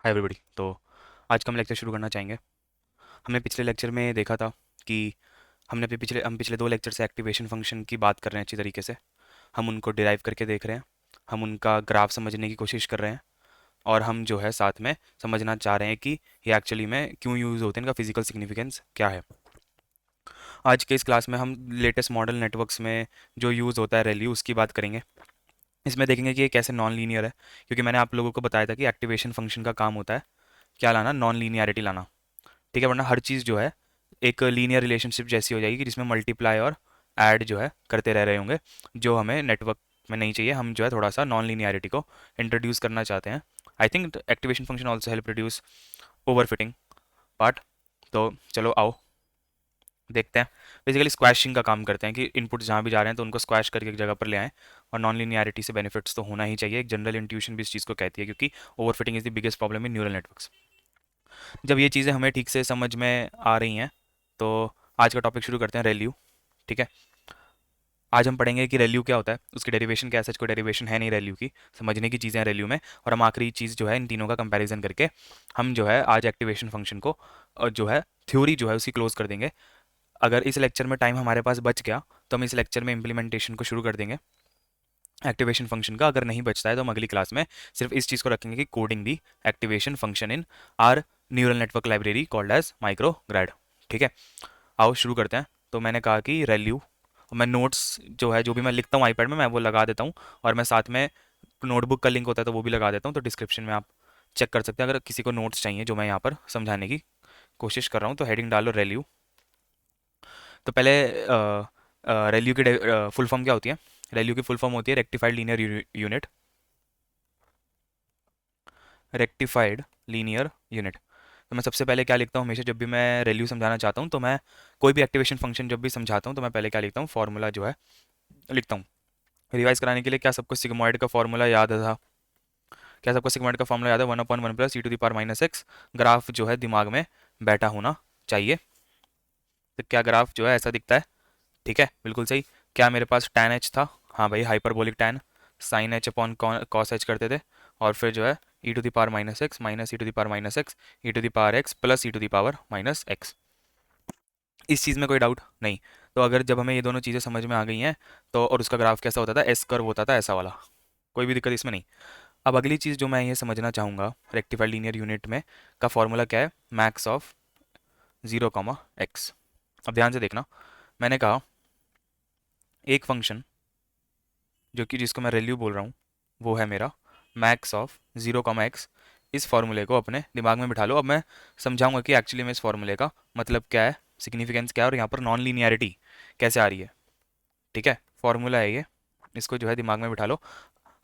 Hi everybody. तो आज का हम लेक्चर शुरू करना चाहेंगे। हमने पिछले लेक्चर में देखा था कि हम पिछले दो लेक्चर से एक्टिवेशन फंक्शन की बात कर रहे हैं अच्छी तरीके से। हम उनको डिराइव करके देख रहे हैं, हम उनका ग्राफ समझने की कोशिश कर रहे हैं, और हम जो है साथ में समझना चाह रहे हैं कि ये एक्चुअली में क्यों यूज़ होते हैं, इनका फिजिकल सिग्निफिकेंस क्या है। आज के इस क्लास में हम लेटेस्ट मॉडल नेटवर्क्स में जो यूज़ होता है रैली, उसकी बात करेंगे। इसमें देखेंगे कि ये कैसे नॉन लीनियर है, क्योंकि मैंने आप लोगों को बताया था कि एक्टिवेशन फंक्शन का काम होता है क्या लाना, नॉन लीनियरिटी लाना। ठीक है, वरना हर चीज़ जो है एक लीनियर रिलेशनशिप जैसी हो जाएगी कि जिसमें मल्टीप्लाई और ऐड जो है करते रह रहे होंगे, जो हमें नेटवर्क में नहीं चाहिए। हम जो है थोड़ा सा नॉन लीनियरिटी को इंट्रोड्यूस करना चाहते हैं। I think activation function also help reduce overfitting part. तो चलो आओ देखते हैं। बेसिकली स्क्वैशिंग का काम करते हैं कि इनपुट जहाँ भी जा रहे हैं तो उनको स्क्वैश करके एक जगह पर ले आएँ, और नॉन लीनियरिटी से बेनिफिट्स तो होना ही चाहिए। एक जनरल इंट्यूशन भी इस चीज़ को कहती है, क्योंकि overfitting is the biggest problem in neural networks. जब ये चीज़ें हमें ठीक से समझ में आ रही हैं तो आज का टॉपिक शुरू करते हैं, रेल्यू। ठीक है, आज हम पढ़ेंगे कि रेल्यू क्या होता है, उसकी डेरिवेशन क्या है। सच कोई डेरिवेशन है नहीं रेल्यू की, समझने की चीज़ें हैं रेल्यू में। और हम आखिरी चीज़ जो है इन तीनों का कंपैरिजन करके हम जो है आज एक्टिवेशन फंक्शन को जो है थ्योरी जो है उसकी क्लोज कर देंगे। अगर इस लेक्चर में टाइम हमारे पास बच गया तो हम इस लेक्चर में इम्प्लीमेंटेशन को शुरू कर देंगे एक्टिवेशन फंक्शन का। अगर नहीं बचता है तो हम अगली क्लास में सिर्फ इस चीज़ को रखेंगे कि coding the activation function in our neural network library called as micrograd. ठीक है, आओ शुरू करते हैं। तो मैंने कहा कि रेल्यू, मैं नोट्स जो है जो भी मैं लिखता हूँ आईपैड में मैं वो लगा देता हूँ, और मैं साथ में नोटबुक का लिंक होता है तो वो भी लगा देता हूँ। तो डिस्क्रिप्शन में आप चेक कर सकते हैं अगर किसी को नोट्स चाहिए जो मैं यहाँ पर समझाने की कोशिश कर रहा हूँ। तो हेडिंग डालो रेल्यू। तो पहले रेल्यू की फुल फॉर्म क्या होती है। रेल्यू की फुल फॉर्म होती है rectified linear unit. Rectified linear unit. तो मैं सबसे पहले क्या लिखता हूँ, हमेशा जब भी मैं रेल्यू समझाना चाहता हूँ तो मैं कोई भी एक्टिवेशन फंक्शन जब भी समझाता हूँ तो मैं पहले क्या लिखता हूँ, फॉर्मूला जो है लिखता हूँ। रिवाइज कराने के लिए, क्या सबको सिग्मॉइड का फॉर्मूला याद था? क्या सबको सिग्मॉइड का फॉर्मूला याद है? 1/1 plus e to the power minus x. Graph जो है दिमाग में बैठा होना चाहिए। तो क्या ग्राफ जो है ऐसा दिखता है? ठीक है, बिल्कुल सही। क्या मेरे पास tan h था? हाँ भाई, hyperbolic tan sine h upon cos h करते थे। और फिर जो है e to the power minus x minus e to the power minus x e to the power x plus e to the power minus x. इस चीज़ में कोई डाउट नहीं। तो अगर जब हमें ये दोनों चीज़ें समझ में आ गई हैं तो, और उसका ग्राफ कैसा होता था, एस कर्व होता था ऐसा वाला, कोई भी दिक्कत इसमें नहीं। अब अगली चीज़ जो मैं ये समझना चाहूँगा रेक्टिफाइड लीनियर यूनिट में का फॉर्मूला क्या है, मैक्स ऑफ 0, एक्स। अब ध्यान से देखना, मैंने कहा एक फंक्शन जो कि जिसको मैं रेल्यू बोल रहा हूँ वो है मेरा मैक्स ऑफ 0, एक्स। इस फॉर्मूले को अपने दिमाग में बिठा लो। अब मैं समझाऊंगा कि एक्चुअली में इस फॉर्मूले का मतलब क्या है, सिग्निफिकेंस क्या है, और यहाँ पर नॉन लीनियरिटी कैसे आ रही है। ठीक है, फॉर्मूला है ये, इसको जो है दिमाग में बिठा लो।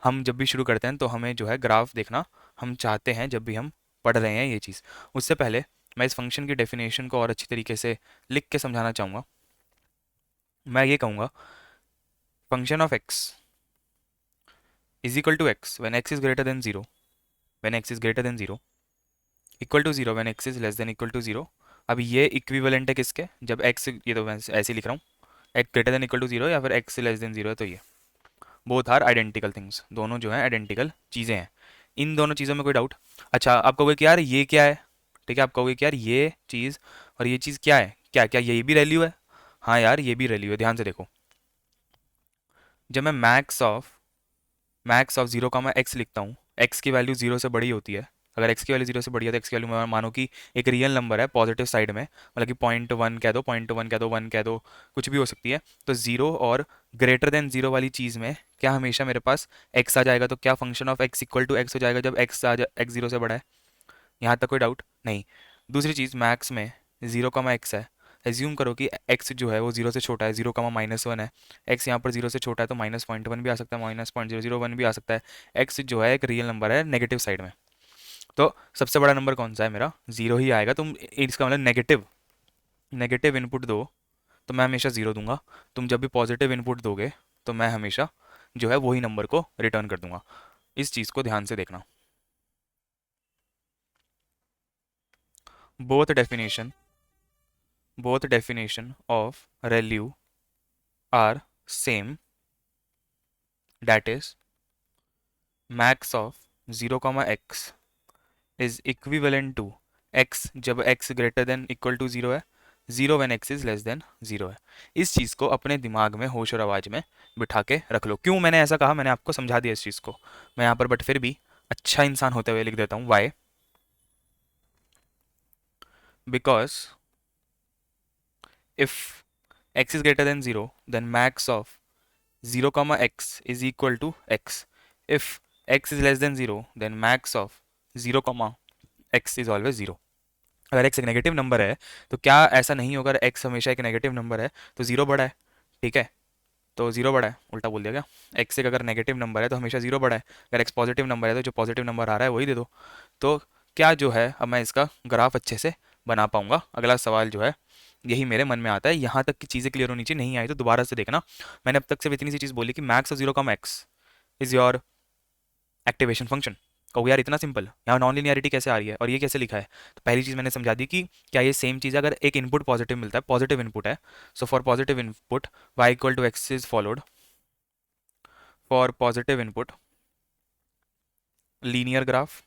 हम जब भी शुरू करते हैं तो हमें जो है ग्राफ देखना हम चाहते हैं जब भी हम पढ़ रहे हैं ये चीज़। उससे पहले मैं इस फंक्शन की डेफिनेशन को और अच्छी तरीके से लिख के समझाना चाहूँगा। मैं ये कहूँगा, function of x is equal to x when x is greater than zero, when x is greater than zero, equal to zero when x is less than equal to zero. अब ये इक्विवेलेंट है किसके, जब x, ये तो मैं ऐसे ही लिख रहा हूँ, x greater than equal to zero या फिर एक्स लेस देन जीरो है तो ये बोथ आर आइडेंटिकल थिंग्स, दोनों जो हैं आइडेंटिकल चीज़ें हैं। इन दोनों चीज़ों में कोई डाउट? अच्छा, आप कहोगे कि यार ये क्या है। ठीक है, आप कहोगे कि यार ये चीज़ और ये चीज़ क्या है, क्या क्या ये भी वैल्यू है? हाँ यार, ये भी वैल्यू है। ध्यान से देखो, जब मैं मैक्स ऑफ जीरो का मैं एक्स लिखता हूँ, एक्स की वैल्यू जीरो से बड़ी होती है। अगर एक्स की वैल्यू जीरो से बड़ी है तो एक्स की वैल्यू मानो कि एक रियल नंबर है पॉजिटिव साइड में, मतलब कि 0.1 कह दो, 0.1 कह दो, 1 कह दो, कुछ भी हो सकती है। तो जीरो और ग्रेटर देन जीरो वाली चीज़ में क्या हमेशा मेरे पास एक्स आ जाएगा। तो क्या function of x equal to x हो जाएगा जब एक्स जीरो से बड़ा है। यहाँ तक कोई डाउट नहीं। दूसरी चीज़, मैक्स में जीरो का एक्स है, एज्यूम करो कि एक्स जो है वो जीरो से छोटा है, जीरो का माइनस वन है। एक्स यहाँ पर जीरो से छोटा है तो -0.1 भी आ सकता है, -0.001 भी आ सकता है। एक्स जो है एक रियल नंबर है नेगेटिव साइड में। तो सबसे बड़ा नंबर कौन सा है मेरा, जीरो ही आएगा। तुम इसका मतलब नेगेटिव नेगेटिव इनपुट दो तो मैं हमेशा जीरो दूंगा। तुम जब भी पॉजिटिव इनपुट दोगे तो मैं हमेशा जो है वही नंबर को रिटर्न कर दूंगा। इस चीज़ को ध्यान से देखना। Both definition both definition of ReLU are same, that is max of 0, x is equivalent to x जब x greater than equal to zero है, zero when x is less than zero है। इस चीज़ को अपने दिमाग में होश और आवाज में बिठा के रख लो। क्यों मैंने ऐसा कहा, मैंने आपको समझा दिया इस चीज़ को मैं यहाँ पर, बट फिर भी अच्छा इंसान होते हुए लिख देता हूँ। Why? Because if x is greater than 0 then max of 0 comma x is equal to x. If x is less than 0 then max of 0 comma x is always 0. अगर x एक नेगेटिव नंबर है तो क्या ऐसा नहीं होगा, अगर x हमेशा एक नेगेटिव नंबर है तो जीरो बड़ा है, ठीक है? तो जीरो बड़ा है, उल्टा बोल दिया क्या? x एक अगर नेगेटिव नंबर है तो हमेशा जीरो बड़ा है, अगर x पॉजिटिव नंबर है तो जो पॉजिटिव नंबर आ रहा है वही दे दो। तो क्या जो है अब मैं इसका ग्राफ अच्छे से बना पाऊंगा? अगला सवाल जो है यही मेरे मन में आता है। यहाँ तक की चीज़ें क्लियर होनी चाहिए, नहीं आई तो दोबारा से देखना। मैंने अब तक सिर्फ इतनी सी चीज़ बोली कि मैक्स ऑफ जीरो का max is your activation function. कहो यार इतना सिंपल, यहाँ नॉन लिनियरिटी कैसे आ रही है और ये कैसे लिखा है? तो पहली चीज़ मैंने समझा दी कि क्या ये सेम चीज़ है, अगर एक इनपुट पॉजिटिव मिलता है, पॉजिटिव इनपुट है, so for positive input y equal to x is followed, for positive input linear graph,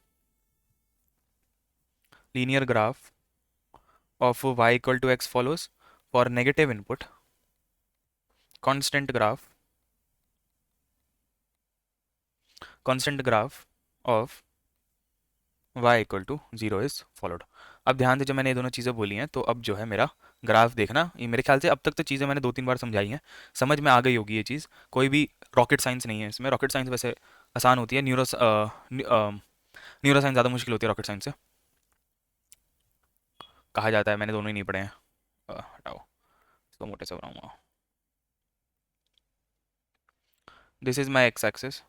linear graph of y equal to x follows, for negative input constant graph of y equal to zero is followed. अब ध्यान से जब मैंने ये दोनों चीज़ें बोली हैं तो अब जो है मेरा ग्राफ देखना, ये मेरे ख्याल से अब तक तो चीज़ें मैंने दो तीन बार समझाई हैं, समझ में आ गई होगी ये चीज़। कोई भी रॉकेट साइंस नहीं है इसमें, रॉकेट साइंस वैसे आसान होती है, न्यूरो साइंस ज़्यादा मुश्किल होती है रॉकेट साइंस से, कहा जाता है। मैंने दोनों ही नहीं पढ़े हैं। हटाओ, इसको मोटे से बनाऊंगा। This is my x axis,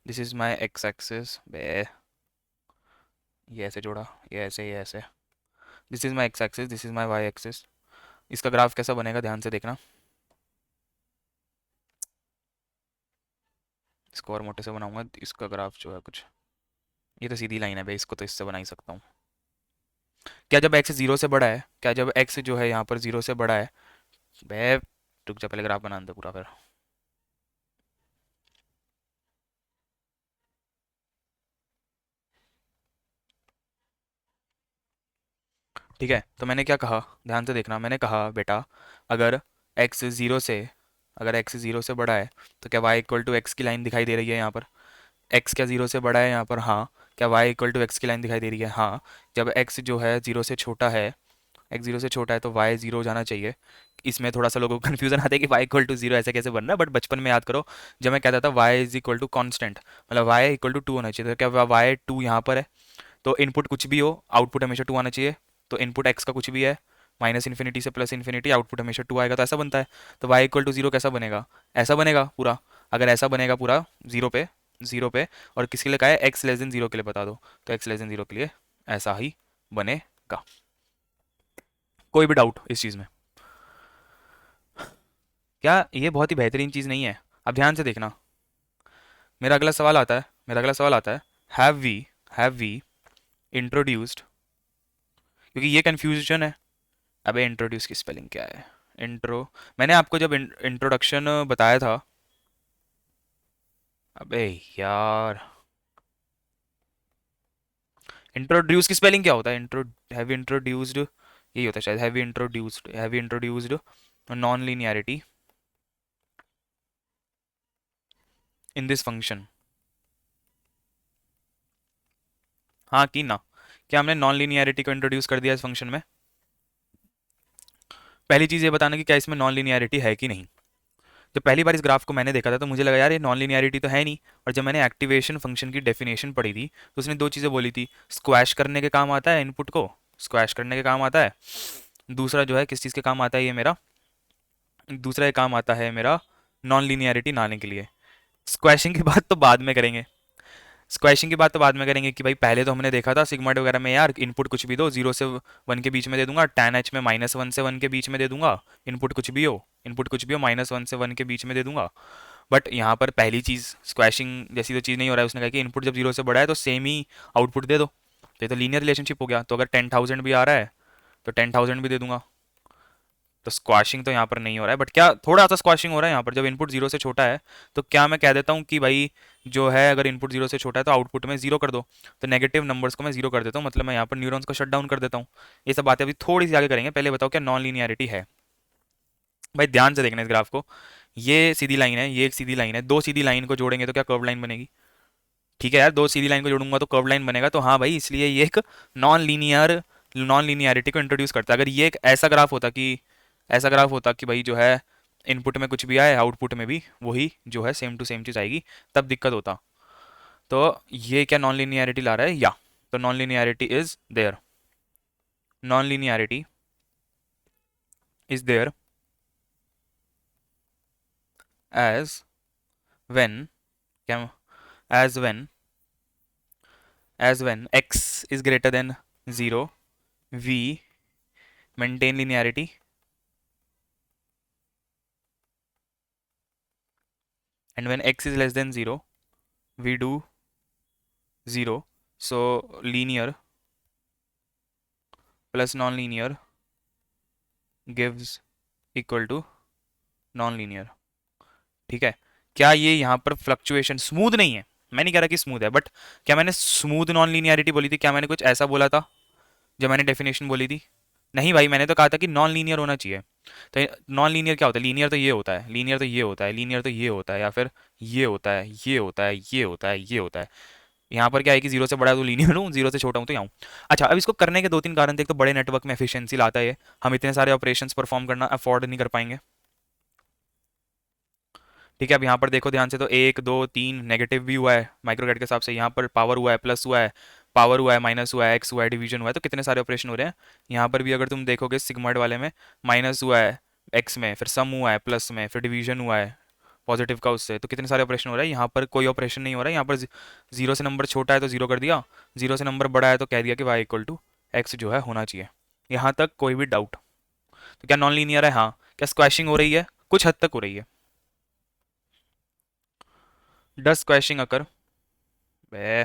this is my x axis, बे ये ऐसे जोड़ा, ये ऐसे, ये ऐसे। This is my x axis, this is my y axis. इसका ग्राफ कैसा बनेगा ध्यान से देखना, इसको और मोटे से बनाऊंगा। इसका ग्राफ जो है कुछ, ये तो सीधी लाइन है भाई, इसको तो इससे बना ही सकता हूँ। क्या जब एक्स जीरो से बड़ा है, क्या जब एक्स जो है यहाँ पर जीरो से बड़ा है, बे रुक जा पहले ग्राफ बना दे पूरा फिर। ठीक है, तो मैंने क्या कहा ध्यान से देखना, मैंने कहा बेटा अगर एक्स जीरो से, अगर एक्स जीरो से बड़ा है तो क्या वाई इक्वल टू एक्स की लाइन दिखाई दे रही है यहाँ पर? एक्स क्या जीरो से बड़ा है यहाँ पर? हाँ। क्या वाई इक्वल टू एक्स की लाइन दिखाई दे रही है? हाँ। जब एक्स जो है जीरो से छोटा है, एक्स जीरो से छोटा है तो वाई जीरो जाना चाहिए। इसमें थोड़ा सा लोगों को कन्फ्यूजन आता है कि वाई इक्वल टू जीरो ऐसे कैसे बन रहा है, बट बचपन में याद करो जब मैं कहता था y is equal to constant, मतलब वाई इक्वल टू टू होना चाहिए, तो क्या वाई टू यहाँ पर है तो इनपुट कुछ भी हो आउटपुट हमेशा टू आना चाहिए। तो इनपुट एक्स का कुछ भी है, माइनस इन्फिनिटी से प्लस इन्फिनिटी, आउटपुट हमेशा टू आएगा, तो ऐसा बनता है। तो वाई इक्वल टू जीरो कैसा बनेगा? ऐसा बनेगा पूरा। अगर ऐसा बनेगा पूरा जीरो पे, जीरो पे, और किसके लिए कहा है? एक्स लेस देन जीरो के लिए बता दो, तो एक्स लेस देन जीरो के लिए ऐसा ही बनेगा। कोई भी डाउट इस चीज़ में? क्या ये बहुत ही बेहतरीन चीज़ नहीं है? अब ध्यान से देखना, मेरा अगला सवाल आता है, मेरा अगला सवाल आता है, हैव वी इंट्रोड्यूस्ड, क्योंकि ये कन्फ्यूजन है। अबे इंट्रोड्यूस की स्पेलिंग क्या है? इंट्रो, मैंने आपको जब इंट्रोडक्शन बताया था, अबे यार इंट्रोड्यूस की स्पेलिंग क्या होता है? इंट्रो, हैव इंट्रोड्यूस्ड, यही होता है शायद, have introduced non linearity in this function. हाँ की ना, क्या हमने नॉन लीनियरिटी को इंट्रोड्यूस कर दिया इस फंक्शन में? पहली चीज़ ये बताना कि क्या इसमें नॉन लीनियरिटी है कि नहीं। जब पहली बार इस ग्राफ को मैंने देखा था तो मुझे लगा यार ये नॉन लीनियरिटी तो है नहीं, और जब मैंने एक्टिवेशन फंक्शन की डेफिनेशन पढ़ी थी तो उसने दो चीज़ें बोली थी, स्क्वैश करने के काम आता है, इनपुट को स्क्वैश करने के काम आता है, दूसरा जो है किस चीज़ के काम आता है ये मेरा, दूसरा ये काम आता है मेरा नॉन लीनियरिटी लाने के लिए। स्क्वैशिंग की बात तो बाद में करेंगे, स्क्वैशिंग की बात तो बाद में करेंगे कि भाई पहले तो हमने देखा था सिग्मा वगैरह में यार इनपुट कुछ भी दो, जीरो से वन के बीच में दे दूंगा, tan h में माइनस वन से वन के बीच में दे दूंगा, इनपुट कुछ भी हो, इनपुट कुछ भी हो माइनस वन से वन के बीच में दे दूंगा। बट यहाँ पर पहली चीज़ स्क्वैशिंग जैसी तो चीज़ नहीं हो रहा है, उसने कहा कि इनपुट जब जीरो से बड़ा है तो सेम ही आउटपुट दे दो, तो ये तो लीनियर रिलेशनशिप हो गया। तो अगर 10,000 भी आ रहा है तो 10,000 भी दे दूंगा, तो स्क्वाशिंग तो यहाँ पर नहीं हो रहा है, बट क्या थोड़ा सा स्क्वाशिंग हो रहा है यहाँ पर। जब इनपुट जीरो से छोटा है तो क्या मैं कह देता हूँ कि भाई जो है, अगर इनपुट जीरो से छोटा है तो आउटपुट में जीरो कर दो। तो नेगेटिव नंबर्स को मैं जीरो कर देता हूँ, मतलब मैं यहाँ पर न्यूरॉन्स को शट डाउन कर देता हूँ। ये सब बातें अभी थोड़ी सी आगे करेंगे, पहले बताओ क्या नॉन लीनियरिटी है। भाई ध्यान से देखना इस ग्राफ को। ये सीधी लाइन है, ये एक सीधी लाइन है, दो सीधी लाइन को जोड़ेंगे तो क्या कर्व लाइन बनेगी। ठीक है यार, दो सीधी लाइन को जोड़ूंगा तो कर्व लाइन बनेगा। तो हाँ भाई, इसलिए ये एक नॉन लीनियरिटी को इंट्रोड्यूस करता है। अगर ये एक ऐसा ग्राफ होता कि भाई जो है इनपुट में कुछ भी आए आउटपुट में भी वही जो है सेम टू सेम चीज आएगी, तब दिक्कत होता। तो ये क्या नॉन लीनियरिटी ला रहा है या, तो non linearity is there, non linearity is there as when, क्या, as when x is greater than 0, we maintain linearity, and when x is less than 0 we do 0. So linear plus non-linear gives equal to non-linear. ठीक है। क्या ये यहाँ पर fluctuation smooth नहीं है, मैं नहीं कह रहा कि स्मूथ है, बट क्या मैंने स्मूथ नॉन लीनियरिटी बोली थी, क्या मैंने कुछ ऐसा बोला था जब मैंने डेफिनेशन बोली थी? नहीं भाई, मैंने तो कहा था कि नॉन लीनियर होना चाहिए। तो नॉन लीनियर क्या होता है? लीनियर तो ये होता है, लीनियर तो ये होता है, लीनियर तो ये होता है, या फिर ये होता है, ये होता है, ये होता है, ये होता है। यहाँ पर क्या है कि जीरो से बड़ा है तो लीनियर हूँ, जीरो से छोटा हूँ तो यहाँ हूँ। अच्छा, अब इसको करने के दो तीन कारण थे। एक तो बड़े नेटवर्क में एफिशिएंसी लाता है, हम इतने सारे ऑपरेशंस परफॉर्म करना अफोर्ड नहीं कर पाएंगे। ठीक है, अब यहाँ पर देखो ध्यान से, तो एक दो तीन नेगेटिव भी हुआ है माइक्रोगेट के हिसाब से, यहाँ पर पावर हुआ है, प्लस हुआ है, पावर हुआ है, माइनस हुआ है, एक्स हुआ है, डिवीजन हुआ है, तो कितने सारे ऑपरेशन हो रहे हैं। यहाँ पर भी अगर तुम देखोगे सिग्मॉइड वाले में माइनस हुआ है एक्स में, फिर सम हुआ है प्लस में, फिर डिवीजन हुआ है पॉजिटिव का उससे, तो कितने सारे ऑपरेशन हो रहे हैं। यहाँ पर कोई ऑपरेशन नहीं हो रहा है। यहाँ पर जीरो से नंबर छोटा है तो जीरो कर दिया, जीरो से नंबर बड़ा है तो कह दिया कि वाई इक्वल टू एक्स जो है होना चाहिए। यहाँ तक कोई भी डाउट? तो क्या नॉन लीनियर है? हाँ। क्या स्क्वैशिंग हो रही है? कुछ हद तक हो रही है। Does स्क्वैशिंग occur? बे,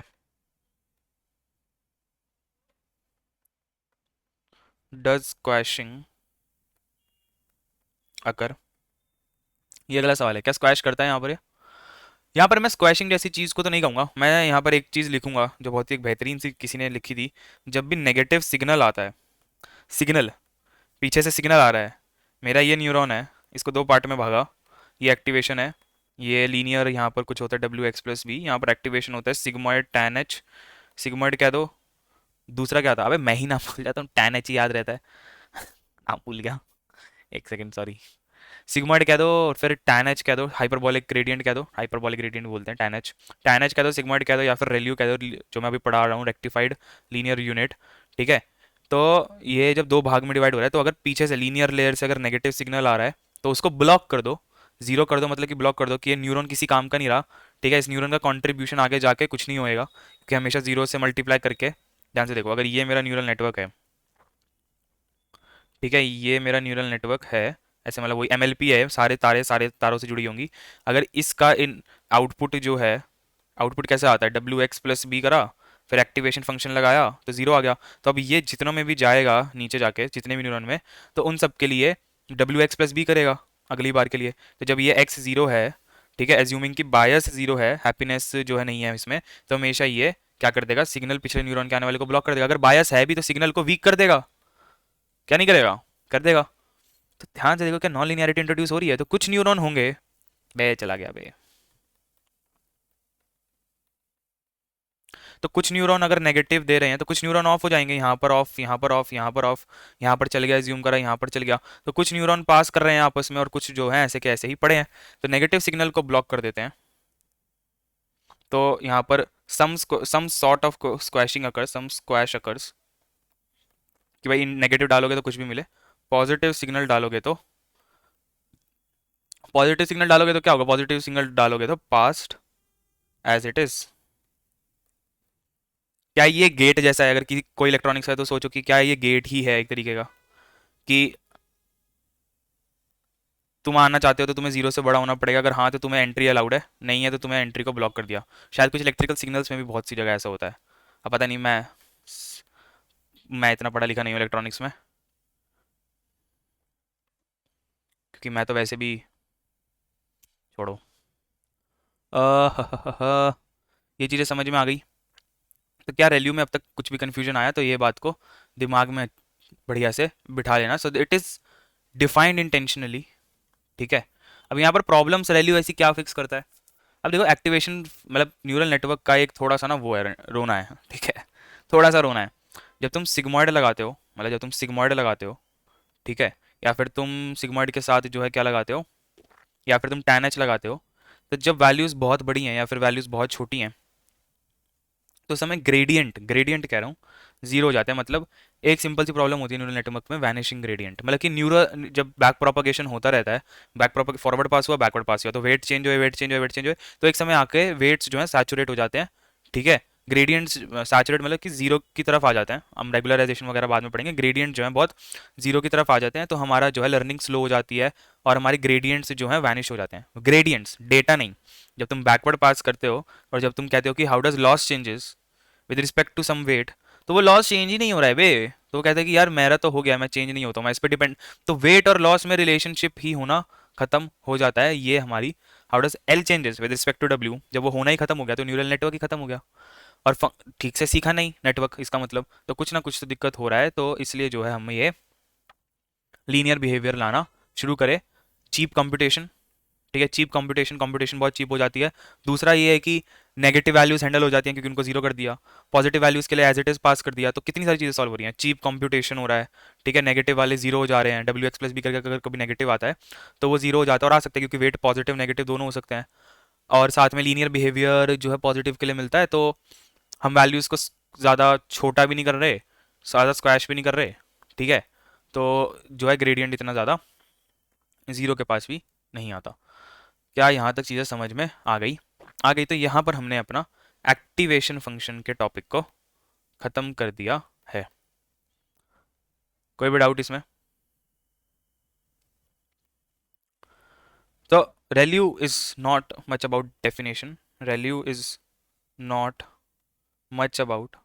डज स्क्वैशिंग अकर, ये अगला सवाल है। क्या स्क्वैश करता है यहाँ पर? यहाँ पर मैं स्क्वैशिंग जैसी चीज़ को तो नहीं कहूँगा, मैं यहाँ पर एक चीज़ लिखूंगा जो बहुत ही एक बेहतरीन सी किसी ने लिखी थी। जब भी नेगेटिव सिग्नल आता है, सिग्नल, पीछे से सिग्नल आ रहा है, मेरा ये न्यूरॉन है, इसको दो पार्ट में भागा, ये एक्टिवेशन है, ये लीनियर यहाँ पर कुछ होता है डब्ल्यू एक्स प्लस बी, यहाँ पर एक्टिवेशन होता है सिग्मॉइड टैन एच, सिग्मॉइड कह दो, दूसरा क्या था, अबे मैं ही नाम भूल जाता हूँ, टैन एच ही याद रहता है। नाम भूल गया, एक सेकंड सॉरी। सिग्मॉइड कह दो, और फिर टैन एच कह दो, हाइपरबॉलिक ग्रेडियंट कह दो, हाइपरबॉलिक ग्रेडियंट बोलते हैं टैन एच, टैन एच कह दो, सिग्मॉइड कह दो, या फिर रेल्यू कह दो, जो मैं अभी पढ़ा रहा हूँ रेक्टिफाइड लीनियर यूनिट। ठीक है। तो ये जब दो भाग में डिवाइड हो रहा है, तो अगर पीछे से लीनियर लेयर से अगर नेगेटिव सिग्नल आ रहा है तो उसको ब्लॉक कर दो, जीरो कर दो, मतलब कि ब्लॉक कर दो कि ये न्यूरॉन किसी काम का नहीं रहा। ठीक है, इस न्यूरॉन का कंट्रीब्यूशन आगे जाके कुछ नहीं होएगा, क्योंकि हमेशा जीरो से मल्टीप्लाई करके, ध्यान से देखो, अगर ये मेरा न्यूरल नेटवर्क है, ठीक है, ये मेरा न्यूरल नेटवर्क है, ऐसे मतलब वही एमएलपी है, सारे तारों से जुड़ी होंगी। अगर इसका इन आउटपुट जो है, आउटपुट कैसे आता है, डब्ल्यू एक्स प्लस बी करा, फिर एक्टिवेशन फंक्शन लगाया तो जीरो आ गया। तो अब ये जितनों में भी जाएगा नीचे जाके, जितने भी न्यूरॉन में, तो उन सब के लिए डब्ल्यू एक्स प्लस बी करेगा अगली बार के लिए। तो जब ये एक्स जीरो है, ठीक है, एज्यूमिंग कि बायस जीरो है, हैप्पीनेस जो है नहीं है इसमें, तो हमेशा ये क्या कर देगा, सिग्नल पिछले न्यूरॉन के आने वाले को ब्लॉक कर देगा। अगर बायस है भी तो सिग्नल को वीक कर देगा, क्या नहीं करेगा, कर देगा। तो ध्यान से देखो, क्या नॉन लिनियरिटी इंट्रोड्यूस हो रही है, तो कुछ न्यूरॉन होंगे, बे चला गया बे, तो कुछ न्यूरॉन अगर नेगेटिव दे रहे हैं तो कुछ न्यूरॉन ऑफ हो जाएंगे, यहाँ पर ऑफ, यहाँ पर ऑफ, यहाँ पर ऑफ, यहाँ पर चल गया, ज्यूम करा, यहाँ पर चल गया। तो कुछ न्यूरॉन पास कर रहे हैं आपस में, और कुछ जो है ऐसे के ऐसे ही पड़े हैं, तो नेगेटिव सिग्नल को ब्लॉक कर देते हैं। तो यहाँ पर some sort of squashing occurs, some squash occurs, कि भाई नेगेटिव डालोगे तो कुछ भी मिले, पॉजिटिव सिग्नल डालोगे तो, पॉजिटिव सिग्नल डालोगे तो क्या होगा, पॉजिटिव सिग्नल डालोगे तो पास्ट एज इट इज। क्या ये गेट जैसा है? अगर किसी कोई इलेक्ट्रॉनिक्स है तो सोचो कि क्या ये गेट ही है एक तरीके का, कि तुम आना चाहते हो तो तुम्हें जीरो से बड़ा होना पड़ेगा, अगर हाँ तो तुम्हें एंट्री अलाउड है, नहीं है तो तुम्हें एंट्री को ब्लॉक कर दिया। शायद कुछ इलेक्ट्रिकल सिग्नल्स में भी बहुत सी जगह ऐसा होता है। अब पता नहीं, मैं इतना पढ़ा लिखा नहीं हूँ इलेक्ट्रॉनिक्स में। क्योंकि मैं तो वैसे भी छोड़ो। अ, ये चीज़ें समझ में आ गई। तो क्या रैल्यू में अब तक कुछ भी कन्फ्यूजन आया तो ये बात को दिमाग में बढ़िया से बिठा लेना। So it is defined intentionally. ठीक है। अब यहाँ पर प्रॉब्लम्स रैल्यू ऐसी क्या फिक्स करता है। अब देखो एक्टिवेशन मतलब न्यूरल नेटवर्क का एक थोड़ा सा ना वो है, रोना है। ठीक है, थोड़ा सा रोना है। जब तुम सिग्मॉइड लगाते हो, मतलब जब तुम सिग्मॉइड लगाते हो, ठीक है, या फिर तुम सिग्मॉइड के साथ जो है क्या लगाते हो, या फिर तुम tan h लगाते हो, तो जब वैल्यूज़ बहुत बड़ी हैं या फिर वैल्यूज़ बहुत छोटी हैं तो उस समय ग्रेडियंट ग्रेडियंट कह रहा हूँ जीरो हो जाता है। मतलब एक सिंपल सी प्रॉब्लम होती है न्यूरल नेटवर्क में, वैनिशिंग ग्रेडियंट। मतलब कि न्यूरल जब बैक प्रोपगेशन होता रहता है, बैक प्रोपग फॉरवर्ड पास हुआ बैकवर्ड पास हुआ, तो वेट चेंज हुए वेट चेंज हुए वेट चेंज हुए, तो एक समय आके वेट्स जो है सैचुरेट हो जाते हैं। ठीक है। ग्रेडियंट्स सैचुरेट मतलब कि जीरो की तरफ आ जाते हैं। हम रेगुलराइजेशन वगैरह बाद में पढ़ेंगे। ग्रेडियंट जो है बहुत जीरो की तरफ आ जाते हैं, तो हमारा जो है लर्निंग स्लो हो जाती है और हमारी ग्रेडियंट्स जो है वैनिश हो जाते हैं। ग्रेडियंट्स डेटा नहीं। जब तुम बैकवर्ड पास करते हो और जब तुम कहते हो कि how does loss changes with respect to some weight, तो वो लॉस चेंज ही नहीं हो रहा है बे। तो वो कहते हैं कि यार मेरा तो हो गया, मैं चेंज नहीं होता हूँ, मैं इस पर डिपेंड। तो वेट और लॉस में रिलेशनशिप ही होना खत्म हो जाता है। ये हमारी how does L changes with respect to W, जब वो होना ही खत्म हो गया तो न्यूरल नेटवर्क ही खत्म हो गया। और ठीक से सीखा नहीं नेटवर्क, इसका मतलब तो कुछ ना कुछ तो दिक्कत हो रहा है। तो इसलिए जो है हमें ये लीनियर बिहेवियर लाना शुरू करे। Cheap computation. ठीक है, चीप कंप्यूटेशन, कंप्यूटेशन बहुत चीप हो जाती है। दूसरा ये है कि नेगेटिव वैल्यूज हैंडल हो जाती हैं क्योंकि उनको जीरो कर दिया। पॉजिटिव वैल्यूज के लिए एज इट इज पास कर दिया, तो कितनी सारी चीजें सॉल्व हो रही हैं। चीप कंप्यूटेशन हो रहा है। ठीक है, नेगेटिव वाले जीरो हो जा रहे हैं। डब्ल्यू एक्स प्लस बी करके अगर कभी नेगेटिव आता है तो वो जीरो हो जाता है, और आ सकता है क्योंकि वेट पॉजिटिव नेगेटिव दोनों हो सकते हैं। और साथ में लीनियर बिहेवियर जो है पॉजिटिव के लिए मिलता है, तो हम वैल्यूज को ज़्यादा छोटा भी नहीं कर रहे, ज़्यादा स्क्वैश भी नहीं कर रहे। ठीक है। तो जो है ग्रेडियंट इतना ज़्यादा जीरो के पास भी नहीं आता। क्या यहाँ तक चीज़ें समझ में आ गई? आ गई। तो यहाँ पर हमने अपना एक्टिवेशन फंक्शन के टॉपिक को ख़त्म कर दिया है। कोई भी डाउट इसमें? तो ReLU is not much about definition. ReLU is not much about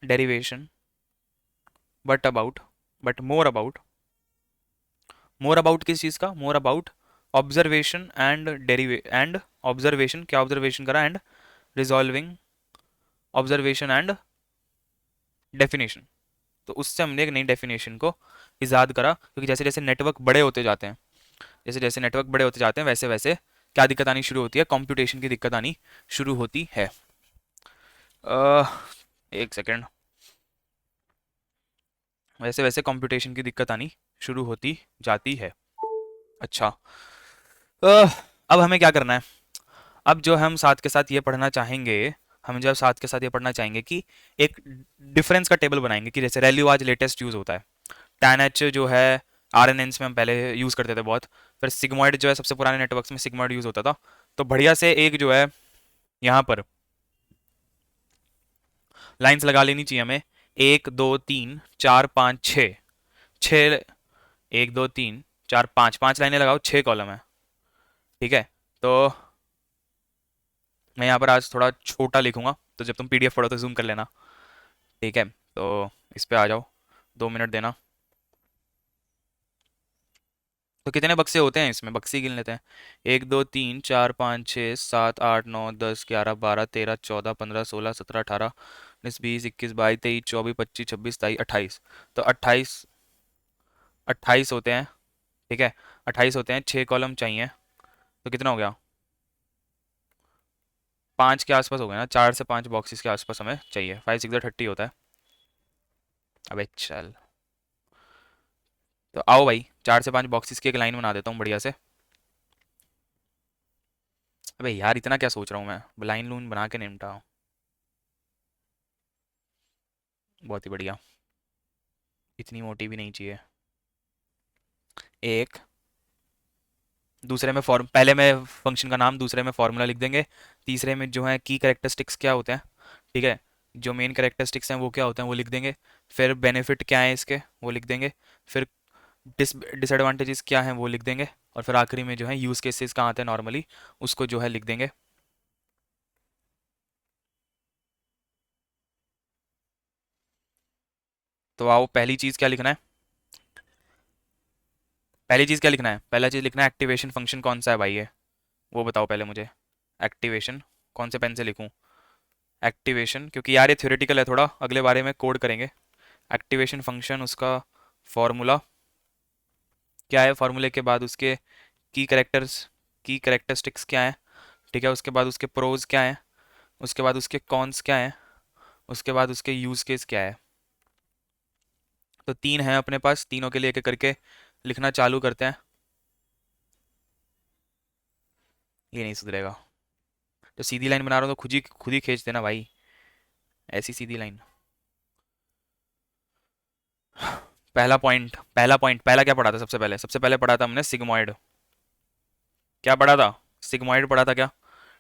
derivation, but about, but more about किस चीज़ का? more about observation and derive and observation, क्या ऑब्जर्वेशन करा, and resolving observation and definition. तो उससे हमने एक नई डेफिनेशन को इजाद करा, क्योंकि जैसे जैसे नेटवर्क बड़े होते जाते हैं, जैसे जैसे नेटवर्क बड़े होते जाते हैं वैसे वैसे क्या दिक्कत आनी शुरू होती है, कंप्यूटेशन की दिक्कत आनी शुरू होती है। अह, एक सेकेंड। वैसे वैसे कंप्यूटेशन की दिक्कत आनी शुरू होती जाती है। अच्छा। अब हमें क्या करना है? अब जो हम साथ के साथ ये पढ़ना चाहेंगे, हम जब साथ के साथ ये पढ़ना चाहेंगे कि एक डिफरेंस का टेबल बनाएंगे कि जैसे रैल्यू आज लेटेस्ट यूज़ होता है। टैन एच जो है आर एन एन्स में हम पहले यूज़ करते थे बहुत। फिर सिग्मॉइड जो है सबसे पुराने नेटवर्क्स में सिग्मॉइड यूज़ होता था। तो बढ़िया से एक जो है यहाँ पर लाइंस लगा लेनी चाहिए हमें। एक दो तीन चार पाँच छः, छः, एक दो तीन चार पाँच, पाँच लाइनें लगाओ, छः कॉलम है। ठीक है। तो मैं यहाँ पर आज थोड़ा छोटा लिखूंगा, तो जब तुम पीडीएफ पढ़ो तो जूम कर लेना। ठीक है। तो इस पे आ जाओ, 2 मिनट देना। तो कितने बक्से होते हैं इसमें, बक्से गिन लेते हैं। एक दो तीन चार पाँच छः सात आठ नौ 10 11 12 13 14 15 16 17 18 19 20 21 22 23 24 25 26 27 28। तो 28 होते हैं। ठीक है। 28 होते हैं, 6 कॉलम चाहिए। तो कितना हो गया? 5 के आसपास हो गया ना, 4 से 5 बॉक्सेस के आसपास हमें चाहिए। 5 6 30 होता है। अबे चल। तो आओ भाई, 4 से 5 बॉक्सेस की एक लाइन बना देता हूँ बढ़िया से। अबे यार इतना क्या सोच रहा हूँ मैं, लाइन लून बना के निपटा हूँ। बहुत ही बढ़िया। इतनी मोटी भी नहीं चाहिए। एक, दूसरे में फॉर्म, पहले में फंक्शन का नाम, दूसरे में फॉर्मूला लिख देंगे। तीसरे में जो है की करेक्टरिस्टिक्स क्या होते हैं। ठीक है। जो मेन करेक्टरिस्टिक्स हैं वो क्या होते हैं वो लिख देंगे। फिर बेनिफिट क्या है इसके वो लिख देंगे। फिर डिसएडवांटेजेस क्या हैं वो लिख देंगे। और फिर आखिरी में जो है यूज़ केसेस कहाँ आते हैं नॉर्मली, उसको जो है लिख देंगे। तो आओ, पहली चीज़ क्या लिखना है? पहली चीज़ क्या लिखना है? पहला चीज़ लिखना है एक्टिवेशन फंक्शन कौन सा है भाई ये, वो बताओ पहले मुझे। एक्टिवेशन कौन से पेन से लिखूं? एक्टिवेशन, क्योंकि यार ये थ्योरेटिकल है थोड़ा, अगले बारे में कोड करेंगे। एक्टिवेशन फंक्शन, उसका फॉर्मूला क्या है, फॉर्मूले के बाद उसके की करेक्टर्स, की करेक्टरिस्टिक्स क्या है, ठीक है, उसके बाद उसके प्रोज क्या है, उसके बाद उसके कॉन्स क्या है, उसके बाद उसके यूज केस क्या है। तो तीन हैं अपने पास, तीनों के लिए एक एक करके लिखना चालू करते हैं। ये नहीं सुधरेगा, तो सीधी लाइन बना रहा हूँ तो खुद ही खींच देना भाई, ऐसी सीधी लाइन। पहला क्या पढ़ा था? सबसे पहले पढ़ा था हमने सिग्मॉइड। क्या पढ़ा था? सिग्मॉइड पढ़ा था क्या?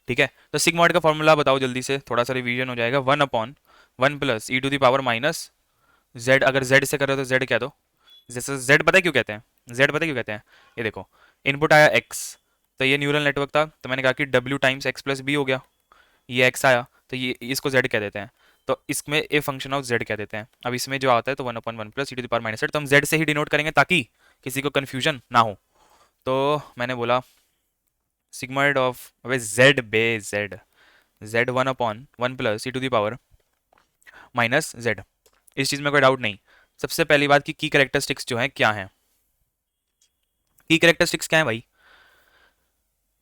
ठीक है, तो सिग्मॉइड का फॉर्मूला बताओ जल्दी से, थोड़ा सा रिवीजन हो जाएगा। 1/1 plus e to the power minus Z, अगर जेड से कर रहे हो तो जेड कह दो। जैसे जेड पता है क्यों कहते हैं? जेड पता है क्यों कहते हैं? ये देखो, इनपुट आया एक्स, तो ये न्यूरल नेटवर्क था, तो मैंने कहा कि W times x plus b हो गया, ये एक्स आया, तो ये इसको जेड कह देते हैं, तो इसमें ए फंक्शन ऑफ जेड कह देते हैं। अब इसमें जो आता है तो 1/1 plus e to the power minus z, तो हम जेड से ही डिनोट करेंगे ताकि किसी को कन्फ्यूजन ना हो। तो मैंने बोला सिग्मॉइड ऑफ, अबे जेड बे z, z 1/1 plus e to the power minus z, इस चीज़ में कोई डाउट नहीं। सबसे पहली बात की कैरेक्टरिस्टिक्स जो है क्या है, की कैरेक्टरिस्टिक्स क्या है भाई?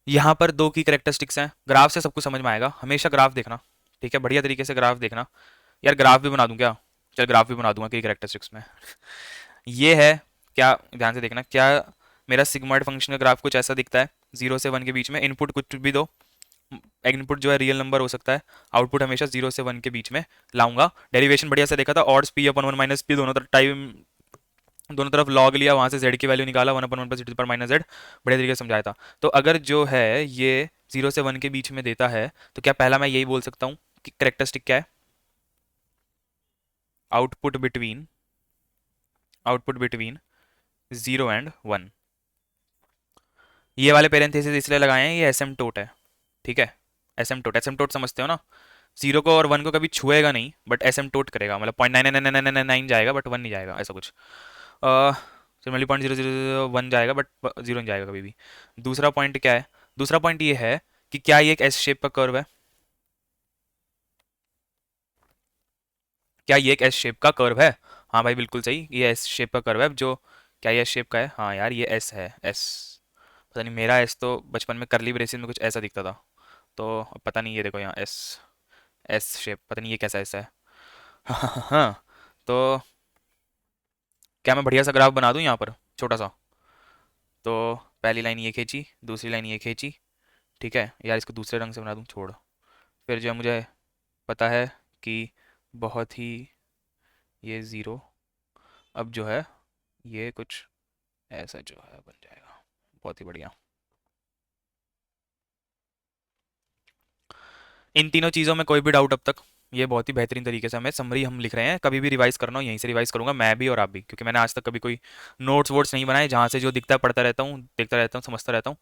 यहाँ पर दो की कैरेक्टरिस्टिक्स हैं, ग्राफ से सब कुछ समझ में आएगा, हमेशा ग्राफ देखना, ठीक है, बढ़िया तरीके से ग्राफ देखना। यार ग्राफ भी बना दूं क्या? चल ग्राफ भी बना दूंगा की कैरेक्टरिस्टिक्स में। ये है क्या, ध्यान से देखना, क्या मेरा सिग्मॉइड फंक्शन का ग्राफ कुछ ऐसा दिखता है, 0 से 1 के बीच में, इनपुट कुछ भी दो, इनपुट जो है रियल नंबर हो सकता है, आउटपुट हमेशा 0 से 1 के बीच में लाऊंगा। डेरिवेशन बढ़िया से देखा था, ऑड्स पी अपन 1 माइनस पी, दोनों तरफ टाइम, दोनों तरफ लॉग लिया, वहां से जेड की वैल्यू निकाला, 1/1 प्लस ई पर माइनस जेड, बढ़िया तरीके से समझाया था। तो अगर जो है ये 0 से 1 के बीच में देता है, तो क्या पहला मैं यही बोल सकता हूँ कि करेक्टरिस्टिक क्या है? Output between, output between 0 and 1। ये वाले पेरेंथेसिस इसलिए लगाए हैं, ये एसिम्प्टोट है, ठीक है, एसिम्प्टोट, एसिम्प्टोट समझते हो ना, 0 को और 1 को कभी छुएगा नहीं, बट एसिम्प्टोट करेगा, मतलब 0.99999 जाएगा बट 1 नहीं जाएगा, ऐसा कुछ। सिमिलरली 0.0001 जाएगा बट 0 नहीं जाएगा कभी भी। दूसरा पॉइंट क्या है? दूसरा पॉइंट ये है कि क्या ये एक एस शेप का कर्व है? क्या ये एक एस शेप का कर्व है? हाँ भाई बिल्कुल सही, ये एस शेप का कर्व है जो, क्या ये एस शेप का है? हाँ यार ये एस है, एस। पता नहीं, मेरा एस तो बचपन में करली ब्रेसिस में कुछ ऐसा दिखता था, तो अब पता नहीं, ये देखो यहाँ एस, एस शेप, पता नहीं ये कैसा ऐसा है। हाँ, तो क्या मैं बढ़िया सा ग्राफ बना दूँ यहाँ पर, छोटा सा? तो पहली लाइन ये खींची, दूसरी लाइन ये खींची, ठीक है यार, इसको दूसरे रंग से बना दूँ, छोड़। फिर जो है मुझे पता है कि बहुत ही, ये ज़ीरो, अब जो है ये कुछ ऐसा जो है बन जाएगा, बहुत ही बढ़िया। इन तीनों चीज़ों में कोई भी डाउट अब तक? ये बहुत ही बेहतरीन तरीके से हमें समरी हम लिख रहे हैं, कभी भी रिवाइज करना हो यहीं से रिवाइज करूंगा मैं भी और आप भी, क्योंकि मैंने आज तक कभी कोई नोट्स वोट्स नहीं बनाए, जहाँ से जो दिखता है पढ़ता रहता हूँ, देखता रहता हूँ, समझता रहता हूँ,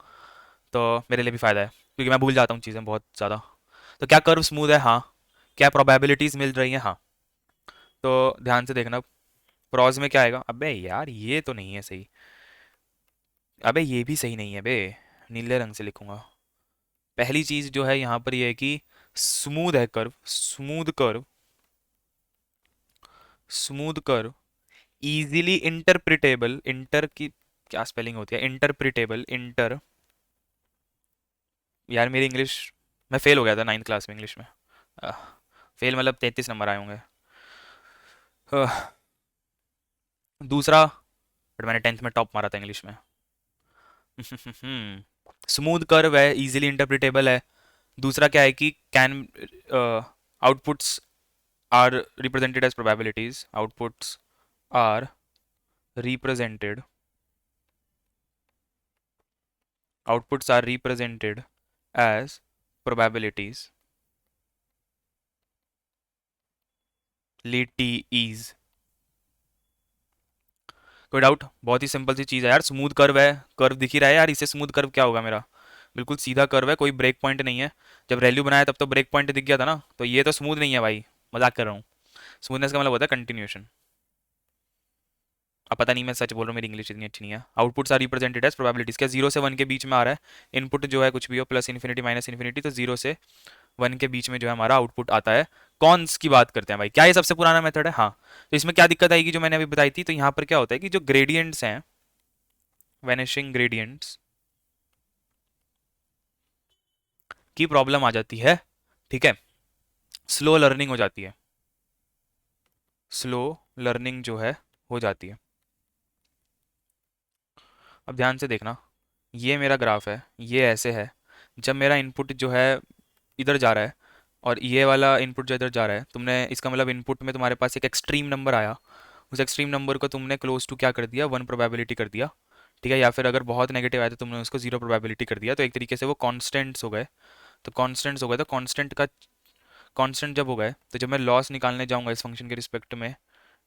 तो मेरे लिए भी फ़ायदा है, क्योंकि मैं भूल जाता हूँ चीज़ें बहुत ज़्यादा। तो क्या कर्व स्मूथ है? हाँ। क्या प्रोबेबिलिटीज़ मिल रही हैं? हाँ। तो ध्यान से देखना, प्रॉज में क्या आएगा? अबे यार ये तो नहीं है सही, अबे ये भी सही नहीं है बे, नीले रंग से लिखूंगा। पहली चीज जो है यहाँ पर ये है कि स्मूथ है curve, smooth curve, smooth curve, easily interpretable, inter की क्या स्पेलिंग होती है? इंटरप्रिटेबल, इंटर, यार मेरी इंग्लिश, मैं फेल हो गया था 9th क्लास में इंग्लिश में, फेल मतलब 33 नंबर आए होंगे। आह, दूसरा, बट मैंने 10th में टॉप मारा था इंग्लिश में। स्मूथ कर्व है, इजीली इंटरप्रिटेबल है। दूसरा क्या है कि can, outputs are represented as probabilities, outputs are represented, outputs are represented as probabilities, lities। कोई डाउट? बहुत ही सिंपल सी चीज़ है यार, स्मूथ कर्व है, कर्व दिख ही रहा है यार, इससे स्मूथ कर्व क्या होगा मेरा? बिल्कुल सीधा कर्व है, कोई ब्रेक पॉइंट नहीं है। जब वैल्यू बनाया तब तो ब्रेक पॉइंट दिख गया था ना, तो ये तो स्मूथ नहीं है भाई, मजाक कर रहा हूँ। स्मूथनेस का मतलब होता है कंटिन्यूएशन। अब पता नहीं मैं सच बोल रहा हूँ, मेरी इंग्लिश इतनी अच्छी नहीं है। Outputs are represented as probabilities, क्या 0 से 1 के बीच में आ रहा है इनपुट जो है, कुछ भी हो, प्लस इन्फिनिटी माइनस इन्फिनिटी, तो 0 से 1 के बीच में जो है हमारा आउटपुट आता है। कॉन्स की बात करते हैं भाई, क्या ये सबसे पुराना मेथड है? हाँ। तो इसमें क्या दिक्कत आएगी जो मैंने अभी बताई थी, तो यहाँ पर क्या होता है कि जो ग्रेडियंट्स हैं, वैनिशिंग ग्रेडियंट्स की प्रॉब्लम आ जाती है, ठीक है। स्लो लर्निंग हो जाती है, स्लो लर्निंग जो है हो जाती है। अब ध्यान से देखना, ये मेरा ग्राफ है, ये ऐसे है। जब मेरा इनपुट जो है इधर जा रहा है और ये वाला इनपुट जो इधर जा रहा है, तुमने इसका मतलब इनपुट में तुम्हारे पास एक एक्सट्रीम नंबर आया, उस एक्सट्रीम नंबर को तुमने क्लोज टू क्या कर दिया, 1 प्रोबेबिलिटी कर दिया, ठीक है। या फिर अगर बहुत नेगेटिव आया तो तुमने उसको 0 प्रोबेबिलिटी कर दिया, तो एक तरीके से वो कॉन्स्टेंट्स हो गए। तो कॉन्स्टेंट्स हो गए, तो कांस्टेंट जब हो गए, तो जब मैं लॉस निकालने जाऊंगा इस फंक्शन के रिस्पेक्ट में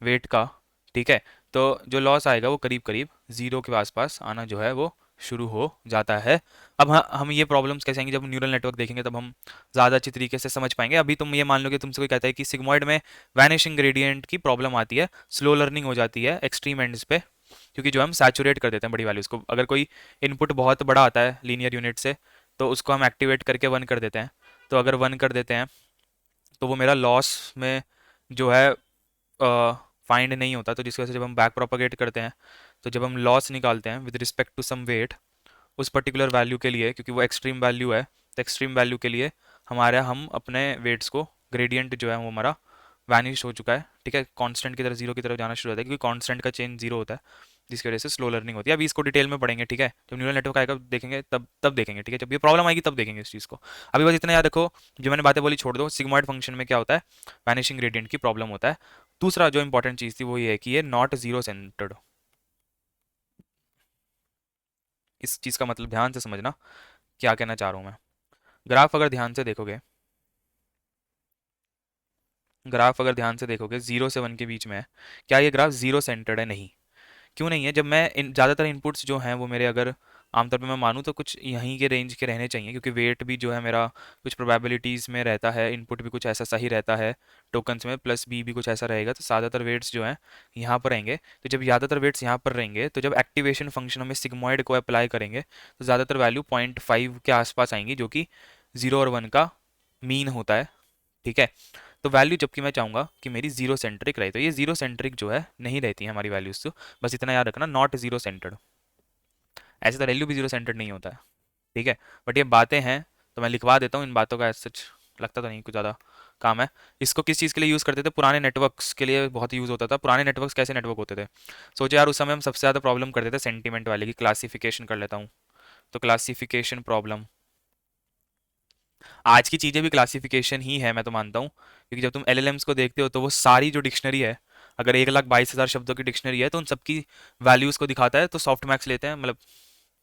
वेट का, ठीक है, तो जो लॉस आएगा वो करीब करीब 0 के आसपास आना जो है वो शुरू हो जाता है। अब हम ये प्रॉब्लम्स कैसे आएंगे, जब न्यूरल नेटवर्क देखेंगे तब हम ज़्यादा अच्छी तरीके से समझ पाएंगे। अभी तुम ये मान लो कि तुमसे कोई कहता है कि सिग्मॉइड में वैनिशिंग ग्रेडियंट की प्रॉब्लम आती है, स्लो लर्निंग हो जाती है एक्सट्रीम एंड्स पे, क्योंकि जो हम सैचुरेट कर देते हैं बड़ी वैल्यूज़ को। अगर कोई इनपुट बहुत बड़ा आता है लीनियर यूनिट से, तो उसको हम एक्टिवेट करके 1 कर देते हैं। तो अगर 1 कर देते हैं तो वो मेरा लॉस में जो है फाइंड नहीं होता, तो जिसकी वजह से जब हम बैक प्रोपागेट करते हैं, तो जब हम लॉस निकालते हैं with respect to some weight उस पर्टिकुलर वैल्यू के लिए, क्योंकि वो एक्सट्रीम वैल्यू है, तो एक्सट्रीम वैल्यू के लिए हम अपने वेट्स को, ग्रेडियंट जो है वो हमारा वैनिश हो चुका है, ठीक है, कांस्टेंट की तरफ, जीरो की तरफ जाना शुरू होता है, क्योंकि कांस्टेंट का चेंज जीरो होता है, जिसकी वजह से स्लो लर्निंग होती है। अभी इसको डिटेल में पढ़ेंगे, ठीक है, जब न्यूरल नेटवर्क आएगा देखेंगे, तब तब देखेंगे, ठीक है, जब ये प्रॉब्लम आएगी तब देखेंगे इस चीज़ को। अभी बस इतना याद रखो, जो मैंने बातें बोली छोड़ दो, सिग्मॉइड फंक्शन में क्या होता है, वैनिशिंग ग्रेडियंट की प्रॉब्लम होता है। दूसरा जो इंपॉर्टेंट चीज़ थी वो ये है कि ये नॉट जीरो सेंटर्ड। इस चीज़ का मतलब ध्यान से समझना, क्या कहना चाह रहा हूँ मैं। ग्राफ अगर ध्यान से देखोगे, ग्राफ अगर ध्यान से देखोगे 0 से 1 के बीच में है, क्या ये ग्राफ जीरो सेंटर्ड है? नहीं। क्यों नहीं है? जब मैं ज़्यादातर इनपुट्स जो हैं वो मेरे, अगर आमतौर पे मैं मानूँ तो कुछ यहीं के रेंज के रहने चाहिए, क्योंकि वेट भी जो है मेरा कुछ प्रोबेबिलिटीज़ में रहता है, इनपुट भी कुछ ऐसा सही रहता है टोकन्स में, प्लस बी भी कुछ ऐसा रहेगा, तो ज़्यादातर वेट्स जो हैं यहाँ पर रहेंगे। तो जब ज़्यादातर वेट्स यहाँ पर रहेंगे, तो जब एक्टिवेशन फंक्शन में सिग्मॉइड को अप्लाई करेंगे, तो ज़्यादातर वैल्यू 0.5 के आसपास आएंगी, जो कि 0 और 1 का मीन होता है, ठीक है। तो वैल्यू जबकि मैं चाहूंगा कि मेरी जीरो सेंट्रिक रहे, तो ये जीरो सेंट्रिक जो है नहीं रहती है हमारी वैल्यूज। तो बस इतना याद रखना, नॉट जीरो सेंटर्ड। ऐसे तो वैल्यू भी जीरो सेंटर्ड नहीं होता है, ठीक है। बट ये बातें हैं, तो मैं लिखवा देता हूँ इन बातों का, सच लगता तो नहीं कुछ ज़्यादा काम है। इसको किस चीज़ के लिए यूज़ करते थे? पुराने नेटवर्क्स के लिए बहुत यूज़ होता था। पुराने नेटवर्क्स कैसे नेटवर्क होते थे? सोचो यार, उस समय हम सबसे ज़्यादा प्रॉब्लम करते थे सेंटीमेंट वाले की। क्लासिफिकेशन कर लेता हूँ, तो क्लासिफिकेशन प्रॉब्लम, आज की चीज़ें भी क्लासिफिकेशन ही है, मैं तो मानता हूँ, क्योंकि जब तुम एलएलएम्स को देखते हो तो वो सारी जो डिक्शनरी है, अगर 1,22,000 शब्दों की डिक्शनरी है, तो उन सबकी वैल्यूज़ को दिखाता है। तो सॉफ्ट मैक्स लेते हैं, मतलब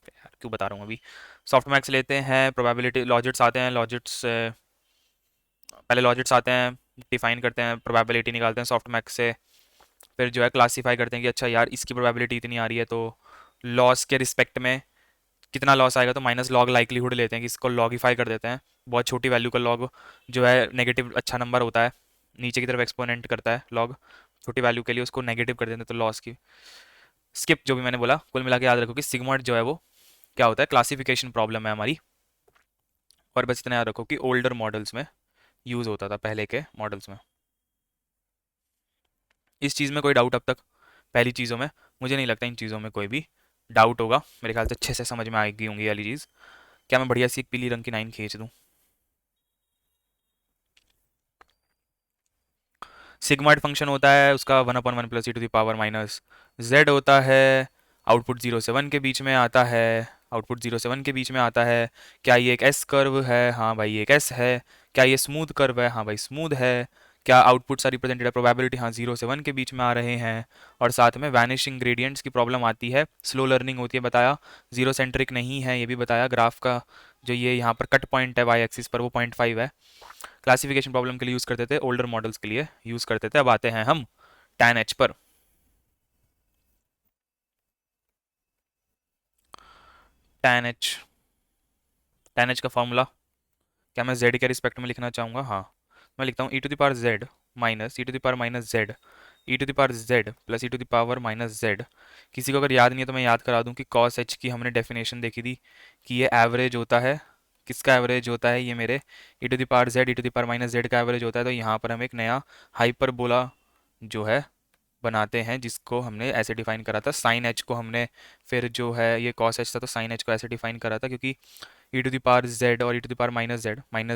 यार क्यों बता रहा हूँ अभी, सॉफ्ट मैक्स लेते हैं, प्रोबेबिलिटी लॉजिट्स आते हैं, लॉजिट्स पहले लॉजिट्स आते हैं, डिफाइन करते हैं, प्रोबेबिलिटी निकालते हैं सॉफ्ट मैक्स से, फिर जो है क्लासीफाई करते हैं कि अच्छा यार इसकी प्रोबेबिलिटी इतनी आ रही है, तो लॉस के रिस्पेक्ट में कितना लॉस आएगा, तो माइनस लॉग लाइक्लीहुड लेते हैं कि इसको लॉगिफाई कर देते हैं। बहुत छोटी वैल्यू का लॉग जो है नेगेटिव अच्छा नंबर होता है, नीचे की तरफ एक्सपोनेंट करता है लॉग, छोटी वैल्यू के लिए उसको नेगेटिव कर देते हैं, तो लॉस की स्किप जो भी मैंने बोला, कुल मिला के याद रखो कि सिग्मॉइड जो है वो क्या होता है, क्लासिफिकेशन प्रॉब्लम है हमारी। और बस इतना याद रखो कि ओल्डर मॉडल्स में यूज़ होता था, पहले के मॉडल्स में। इस चीज़ में कोई डाउट अब तक? पहली चीज़ों में मुझे नहीं लगता इन चीज़ों में कोई भी डाउट होगा, मेरे ख्याल से अच्छे से समझ में आ गई होंगी ये वाली चीज़। क्या मैं बढ़िया सी एक पीली रंग की लाइन खींच दूँ? सिग्मॉइड फंक्शन होता है, उसका 1/1 plus e to the power minus z होता है। आउटपुट 0 से 1 के बीच में आता है, आउटपुट 0 से 1 के बीच में आता है। क्या ये एक एस कर्व है? हाँ भाई ये एक एस है। क्या ये स्मूथ कर्व है? हाँ भाई स्मूथ है। क्या आउटपुट सारी रिप्रेजेंटेड है प्रोबेबिलिटी? हाँ 0 से 1 के बीच में आ रहे हैं। और साथ में वैनिशिंग ग्रेडियंट्स की प्रॉब्लम आती है, स्लो लर्निंग होती है, बताया। जीरो सेंट्रिक नहीं है, ये भी बताया। ग्राफ का जो ये यहाँ पर कट पॉइंट है वाई एक्सिस पर, वो 0.5 है। क्लासिफिकेशन प्रॉब्लम के लिए यूज़ करते थे, ओल्डर मॉडल्स के लिए यूज़ करते थे। अब आते हैं हम tan h पर। tan h, tan h का फॉर्मूला क्या मैं z के रिस्पेक्ट में लिखना चाहूँगा? हाँ, मैं लिखता हूँ e to the power z minus e to the power minus z e to the power z plus e to the power minus z. किसी को अगर याद नहीं है तो मैं याद करा दूं कि कॉस एच की हमने डेफिनेशन देखी थी कि ये एवरेज होता है, किसका एवरेज होता है, ये मेरे e to the power z e to the power minus z का एवरेज होता है। तो यहाँ पर हम एक नया हाइपरबोला जो है बनाते हैं, जिसको हमने ऐसे डिफाइन करा था साइन एच को हमने, फिर जो है ये कॉस एच था तो साइन एच को ऐसे डिफाइन करा था, क्योंकि e to the power z और e to the power minus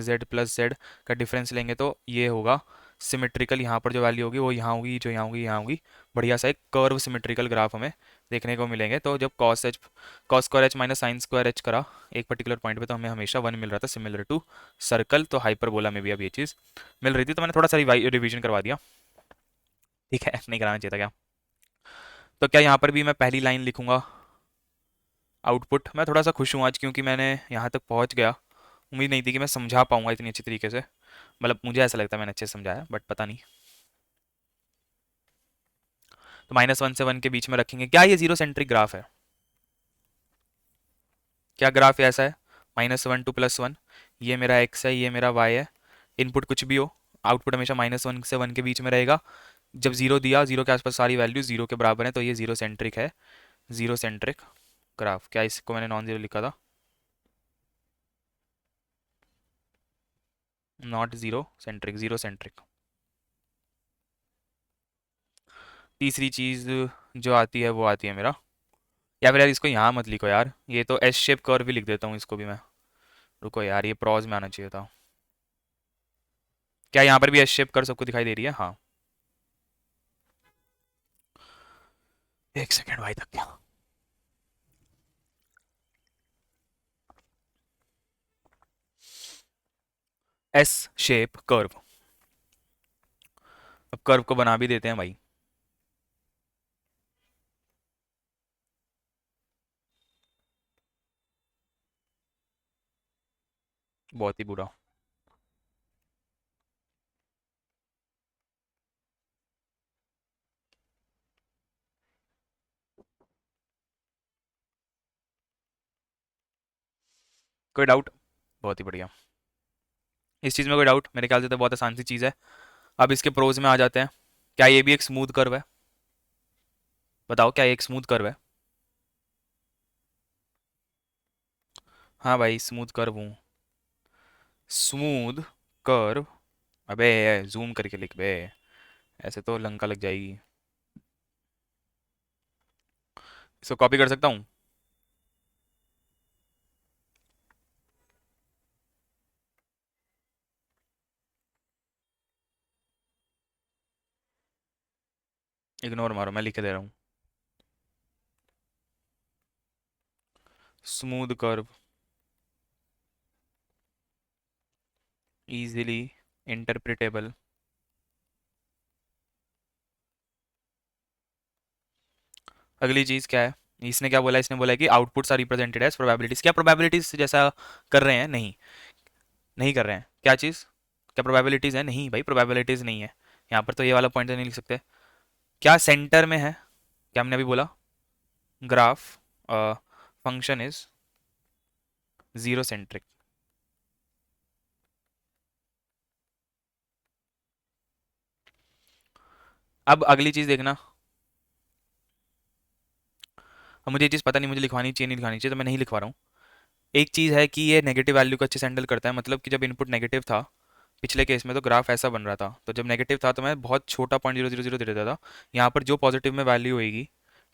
z plus z का डिफरेंस लेंगे तो ये होगा सिमेट्रिकल। यहाँ पर जो वैल्यू होगी वो यहाँ होगी, जो यहाँ होगी यहाँ होगी। बढ़िया सा एक कर्व सिमेट्रिकल ग्राफ हमें देखने को मिलेंगे। तो जब cos square H minus sine square H करा एक पर्टिकुलर पॉइंट पे तो हमें हमेशा वन मिल रहा था, सिमिलर टू सर्कल। तो हाइपरबोला में भी अब ये चीज़ मिल रही थी, तो मैंने थोड़ा सा रिवीजन करवा दिया। ठीक है, नहीं कराना चाहिए था क्या? तो क्या यहाँ पर भी मैं पहली लाइन लिखूंगा आउटपुट। मैं थोड़ा सा खुश हूँ आज क्योंकि मैंने यहाँ तक पहुँच गया। उम्मीद नहीं थी कि मैं समझा पाऊंगा इतनी अच्छी तरीके से, मतलब मुझे ऐसा लगता है मैंने अच्छे से समझाया, बट पता नहीं। तो -1 से 1 के बीच में रखेंगे। क्या ये जीरो सेंट्रिक ग्राफ है? क्या ग्राफ ऐसा है? -1 टू +1, ये मेरा x है, ये मेरा y है। इनपुट कुछ भी हो, आउटपुट हमेशा -1 से 1 के बीच में रहेगा। जब जीरो दिया, जीरो के आसपास सारी वैल्यू जीरो के बराबर है, तो ये जीरो सेंट्रिक है। Zero centric graph. क्या इसको मैंने नॉन जीरो लिखा था? Not zero centric, zero centric. तीसरी चीज जो आती है वो आती है मेरा, या फिर यार इसको यहाँ मत लिखो यार, ये तो एस शेप कर्व भी लिख देता हूँ इसको भी मैं। रुको यार, ये प्रॉज में आना चाहिए था। क्या यहाँ पर भी एस शेप कर्व सबको दिखाई दे रही है? हाँ, एक सेकेंड भाई तक क्या। S shape curve. अब कर्व को बना भी देते हैं भाई। बहुत ही बुरा। कोई डाउट? बहुत ही बढ़िया। इस चीज़ में कोई डाउट? मेरे ख्याल से तो बहुत आसान सी चीज़ है। अब इसके प्रोज में आ जाते हैं। क्या ये भी एक स्मूथ कर्व है? बताओ, क्या ये एक स्मूथ कर्व है? हाँ भाई, स्मूथ कर्व हूँ। Smooth curve. अबे जूम करके लिख बे, ऐसे तो लंका लग जाएगी। इसको कॉपी कर सकता हूँ? इग्नोर मारो, मैं लिख के दे रहा हूँ। Smooth curve, easily interpretable. अगली चीज क्या है? इसने क्या बोला? इसने बोला है कि outputs are represented as probabilities. क्या प्रोबेबिलिटीज जैसा कर रहे हैं? नहीं, नहीं कर रहे हैं। क्या चीज? क्या प्रोबेबिलिटीज है? नहीं भाई, प्रोबेबिलिटीज नहीं है। यहाँ पर तो ये वाला पॉइंट नहीं लिख सकते। क्या सेंटर में है? क्या हमने अभी बोला? Graph function is zero centric. अब अगली चीज देखना। अब मुझे ये चीज़ पता नहीं मुझे लिखवानी चाहिए नहीं लिखवानी चाहिए, तो मैं नहीं लिखवा रहा हूँ। एक चीज़ है कि ये नेगेटिव वैल्यू को अच्छे से हैंडल करता है। मतलब कि जब इनपुट नेगेटिव था पिछले केस में तो ग्राफ ऐसा बन रहा था, तो जब नेगेटिव था तो मैं बहुत छोटा 0.000 दे देता था। यहाँ पर जो पॉजिटिव में वैल्यू होगी,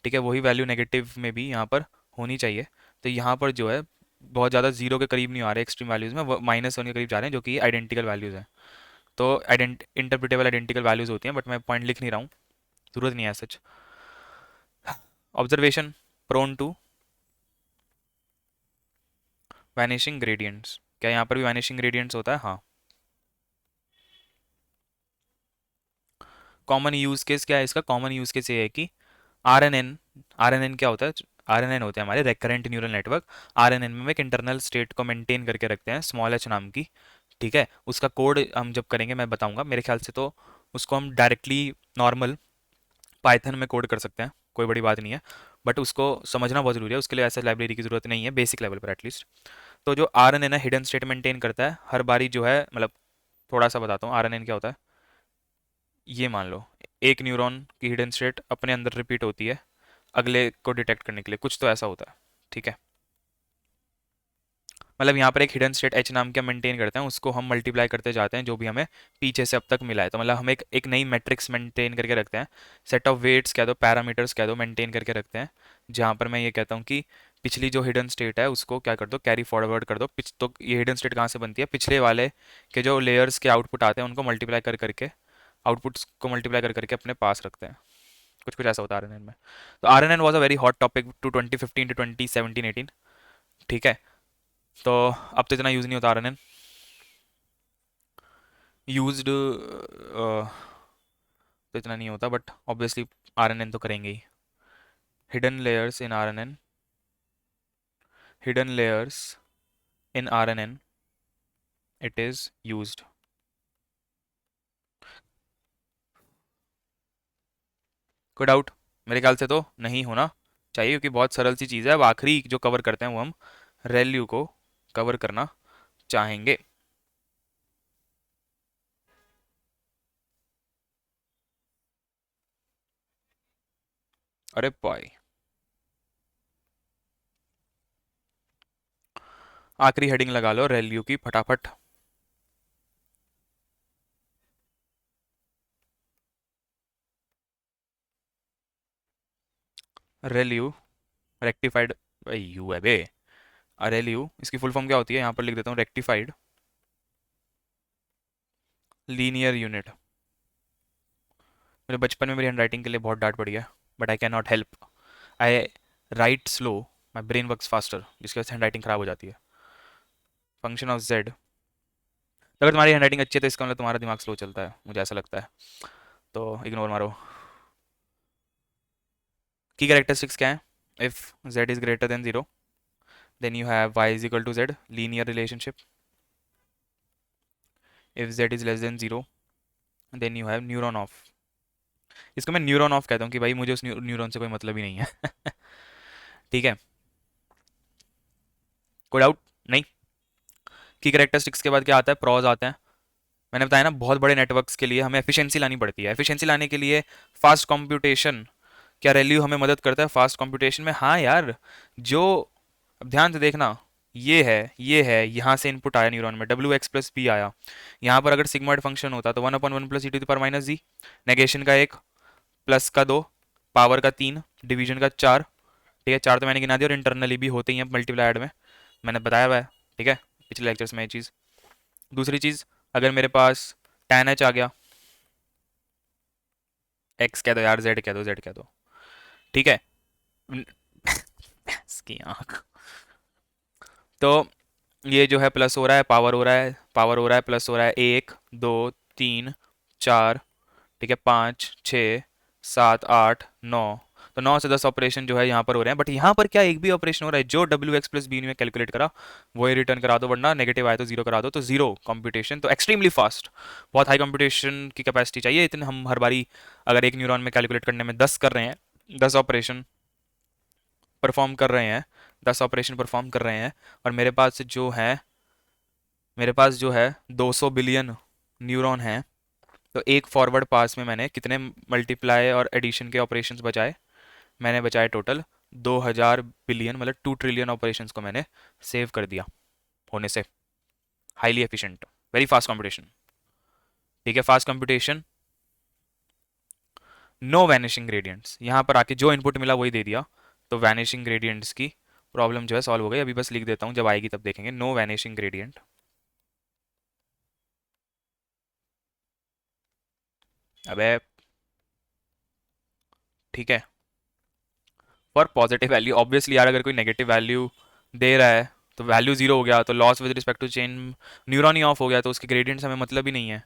ठीक है, वही वैल्यू नेगेटिव में भी यहाँ पर होनी चाहिए। तो यहाँ पर जो है बहुत ज़्यादा जीरो के करीब नहीं आ रहे एक्सट्रीम वैल्यूज़ में, -1 के करीब जा रहे हैं, जो कि आइडेंटिकल वैल्यूज़ हैं। तो इंटरप्रिटेबल आइडेंटिकल वैल्यूज़ होती हैं, बट मैं पॉइंट लिख नहीं रहा हूँ, ज़रूरत नहीं है सच। Observation prone to vanishing gradients. क्या यहाँ पर भी वैनिशिंग ग्रेडियंट्स होता है? हाँ। कॉमन यूज केस क्या है इसका? कॉमन यूज केस ये है कि आरएनएन, आरएनएन क्या होता है? आरएनएन होते हैं हमारे रेकरेंट न्यूरल नेटवर्क। आरएनएन में हम एक इंटरनल स्टेट को मेंटेन करके रखते हैं स्मॉल एच नाम की। ठीक है, उसका कोड हम जब करेंगे मैं बताऊंगा। मेरे ख्याल से तो उसको हम डायरेक्टली नॉर्मल पाइथन में कोड कर सकते हैं, कोई बड़ी बात नहीं है। बट उसको समझना बहुत जरूरी है, उसके लिए ऐसे लाइब्रेरी की जरूरत नहीं है, बेसिक लेवल पर एटलीस्ट। तो जो आरएनएन है हिडन स्टेट मेंटेन करता है हर बारी जो है, मतलब थोड़ा सा बताता हूँ आरएनएन क्या होता है। ये मान लो एक न्यूरॉन की हिडन स्टेट अपने अंदर रिपीट होती है अगले को डिटेक्ट करने के लिए, कुछ तो ऐसा होता है। ठीक है, मतलब यहाँ पर एक हिडन स्टेट एच नाम के मेंटेन करते हैं, उसको हम मल्टीप्लाई करते जाते हैं जो भी हमें पीछे से अब तक मिला है। तो मतलब हम एक नई मैट्रिक्स मेंटेन करके रखते हैं, सेट ऑफ वेट्स कह दो, पैरामीटर्स कह दो, मेंटेन करके रखते हैं, जहाँ पर मैं ये कहता हूँ कि पिछली जो हिडन स्टेट है उसको क्या कर दो, कैरी फॉरवर्ड कर दो। तो ये हिडन स्टेट कहाँ से बनती है, पिछले वाले के जो लेयर्स के आउटपुट आते हैं उनको मल्टीप्लाई कर करके, आउटपुट्स को मल्टीप्लाई कर करके अपने पास रखते हैं। कुछ कुछ ऐसा होता है आरएनएन में। तो RNN was a very hot topic to 2015 to 2017-18। ठीक है, तो अब तो इतना यूज़ नहीं होता आरएनएन, यूज्ड तो इतना नहीं होता, बट ऑब्वियसली आरएनएन तो करेंगे ही। Hidden layers in RNN, hidden layers in RNN, it is used. कोई डाउट? मेरे ख्याल से तो नहीं होना चाहिए, क्योंकि बहुत सरल सी चीज़ है। अब आखिरी जो कवर करते हैं वो हम रेल्यू को कवर करना चाहेंगे। अरे भाई, आखिरी हेडिंग लगा लो रेल्यू की फटाफट। रेल्यू रेक्टिफाइड, यू है बे, रेल्यू इसकी फुल फॉर्म क्या होती है, यहाँ पर लिख देता हूँ, रेक्टिफाइड लीनियर यूनिट। मेरे बचपन में मेरी हैंड राइटिंग के लिए बहुत डांट पड़ी है, but I can not help, I right slow, my brain works faster, जिसकी वजह से हैंड राइटिंग खराब हो जाती है। फंक्शन ऑफ जेड, अगर तुम्हारी हैंड राइटिंग अच्छी है तो इसका मतलब तुम्हारा दिमाग स्लो चलता है, मुझे ऐसा लगता है, तो इग्नोर मारो। की कैरेक्टरिस्टिक्स क्या है, if z is greater than zero then you have y is equal to z, linear relationship. If z is less than zero then you have neuron off. इसको मैं न्यूरॉन ऑफ कहता हूँ कि भाई मुझे उस न्यूरॉन से कोई मतलब ही नहीं है। ठीक है, कोई डाउट नहीं? की कैरेक्टरिस्टिक्स के बाद क्या आता है, प्रॉज आता है। मैंने बताया ना, बहुत बड़े नेटवर्क्स के लिए हमें एफिशिएंसी लानी पड़ती है। एफिशिएंसी लाने के लिए फास्ट कंप्यूटेशन, क्या रैल्यू हमें मदद करता है फास्ट कंप्यूटेशन में? हाँ यार, जो, अब ध्यान से देखना, ये है यहाँ से इनपुट आया न्यूरॉन में, डब्ल्यू एक्स प्लस पी आया। यहाँ पर अगर सिग्मॉइड फंक्शन होता तो 1/1 plus e to the power minus g, negation का 1, प्लस का 2, पावर का 3, डिवीजन का 4। ठीक है, 4 तो मैंने गिना दिया, और इंटरनली भी होते ही हैं मल्टीप्लाइड में, मैंने बताया हुआ है। ठीक है, पिछले लेक्चर्स में ये चीज़। दूसरी चीज़, अगर मेरे पास tan h आ गया, x कह दो यार, z कह दो, z कह दो, ठीक है। इसकी आँख। तो ये जो है प्लस हो रहा है, पावर हो रहा है, पावर हो रहा है, प्लस हो रहा है, 1 2 3 4, ठीक है, 5 6 7 8 9। तो 9 से 10 ऑपरेशन जो है यहाँ पर हो रहे हैं, बट यहाँ पर क्या एक भी ऑपरेशन हो रहा है, जो डब्ल्यू एक्स प्लस बी में कैलकुलेट करा वही रिटर्न करा दो, वरना नेगेटिव आए तो जीरो करा दो, तो जीरो कंप्यूटेशन। तो एक्सट्रीमली फास्ट, बहुत हाई कंप्यूटेशन की कैपेसिटी चाहिए। इतने हम हर बारी अगर एक न्यूरॉन में कैलकुलेट करने में 10 कर रहे हैं, 10 ऑपरेशन परफॉर्म कर रहे हैं, 10 ऑपरेशन परफॉर्म कर रहे हैं, और मेरे पास जो है 200 बिलियन न्यूरॉन हैं, तो एक फॉरवर्ड पास में मैंने कितने मल्टीप्लाई और एडिशन के ऑपरेशंस बचाए? मैंने बचाए टोटल 2000 बिलियन, मतलब 2 ट्रिलियन ऑपरेशंस को मैंने सेव कर दिया होने से। Highly efficient, very fast computation. ठीक है, fast computation, no vanishing gradients, यहाँ पर आके जो इनपुट मिला वही दे दिया, तो वैनिशिंग ग्रेडियंट्स की प्रॉब्लम जो है सॉल्व हो गई। अभी बस लिख देता हूँ, जब आएगी तब देखेंगे, नो वैनिशिंग ग्रेडियंट। अबे, ठीक है, फॉर पॉजिटिव वैल्यू ऑब्वियसली यार, अगर कोई नेगेटिव वैल्यू दे रहा है तो वैल्यू जीरो हो गया, तो loss with respect to chain neuron he of हो गया, तो उसके ग्रेडियंट्स हमें मतलब ही नहीं है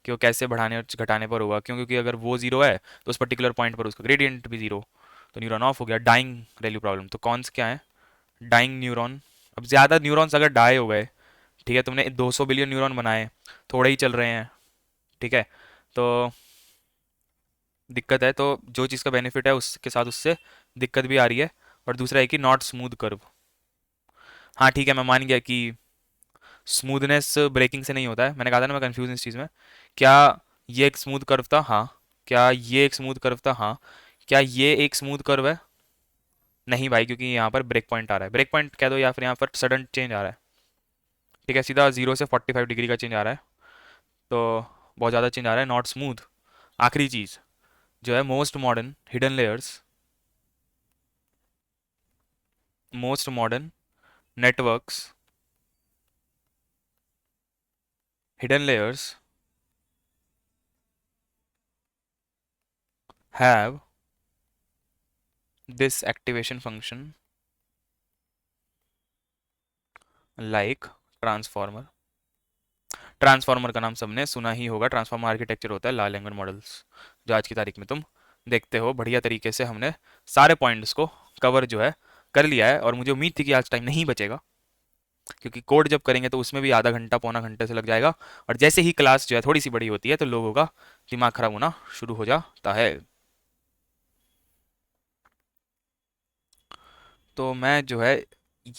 कि वो कैसे बढ़ाने और घटाने पर होगा, क्यों? क्योंकि अगर वो जीरो है तो उस पर्टिकुलर पॉइंट पर उसका ग्रेडियंट भी जीरो, तो न्यूरॉन ऑफ हो गया। डाइंग वैल्यू प्रॉब्लम, तो कौन से क्या है, डाइंग न्यूरॉन। अब ज़्यादा न्यूरॉन्स अगर डाई हो गए, ठीक है, तुमने 200 बिलियन न्यूरॉन बनाए, थोड़े ही चल रहे हैं, ठीक है, तो दिक्कत है। तो जो चीज़ का बेनिफिट है उसके साथ उससे दिक्कत भी आ रही है। और दूसरा है कि नॉट स्मूथ कर्व। हाँ ठीक है, मैं मान गया कि स्मूथनेस ब्रेकिंग से नहीं होता है, मैंने कहा था ना मैं कंफ्यूज इस चीज़ में। क्या ये एक स्मूथ कर्व था? हाँ। क्या ये एक स्मूथ कर्व था? हाँ। क्या ये एक स्मूथ कर्व है? नहीं भाई, क्योंकि यहाँ पर ब्रेक पॉइंट आ रहा है। ब्रेक पॉइंट कह दो या फिर यहाँ पर सडन चेंज आ रहा है। ठीक है, सीधा 0 से 45 डिग्री का चेंज आ रहा है। तो बहुत ज़्यादा चेंज आ रहा है, नॉट स्मूथ। आखिरी चीज़ जो है, most modern networks hidden layers have this activation function like transformer. Transformer का नाम सबने सुना ही होगा। ट्रांसफॉर्मर आर्किटेक्चर होता है लाल लैंग्वेज मॉडल्स, जो आज की तारीख में तुम देखते हो। बढ़िया तरीके से हमने सारे पॉइंट्स को कवर जो है कर लिया है, और मुझे उम्मीद थी कि आज टाइम नहीं बचेगा, क्योंकि कोड जब करेंगे तो उसमें भी आधा घंटा पौना घंटे से लग जाएगा। और जैसे ही क्लास जो है थोड़ी सी बड़ी होती है तो लोगों का दिमाग खराब होना शुरू हो जाता है। तो मैं जो है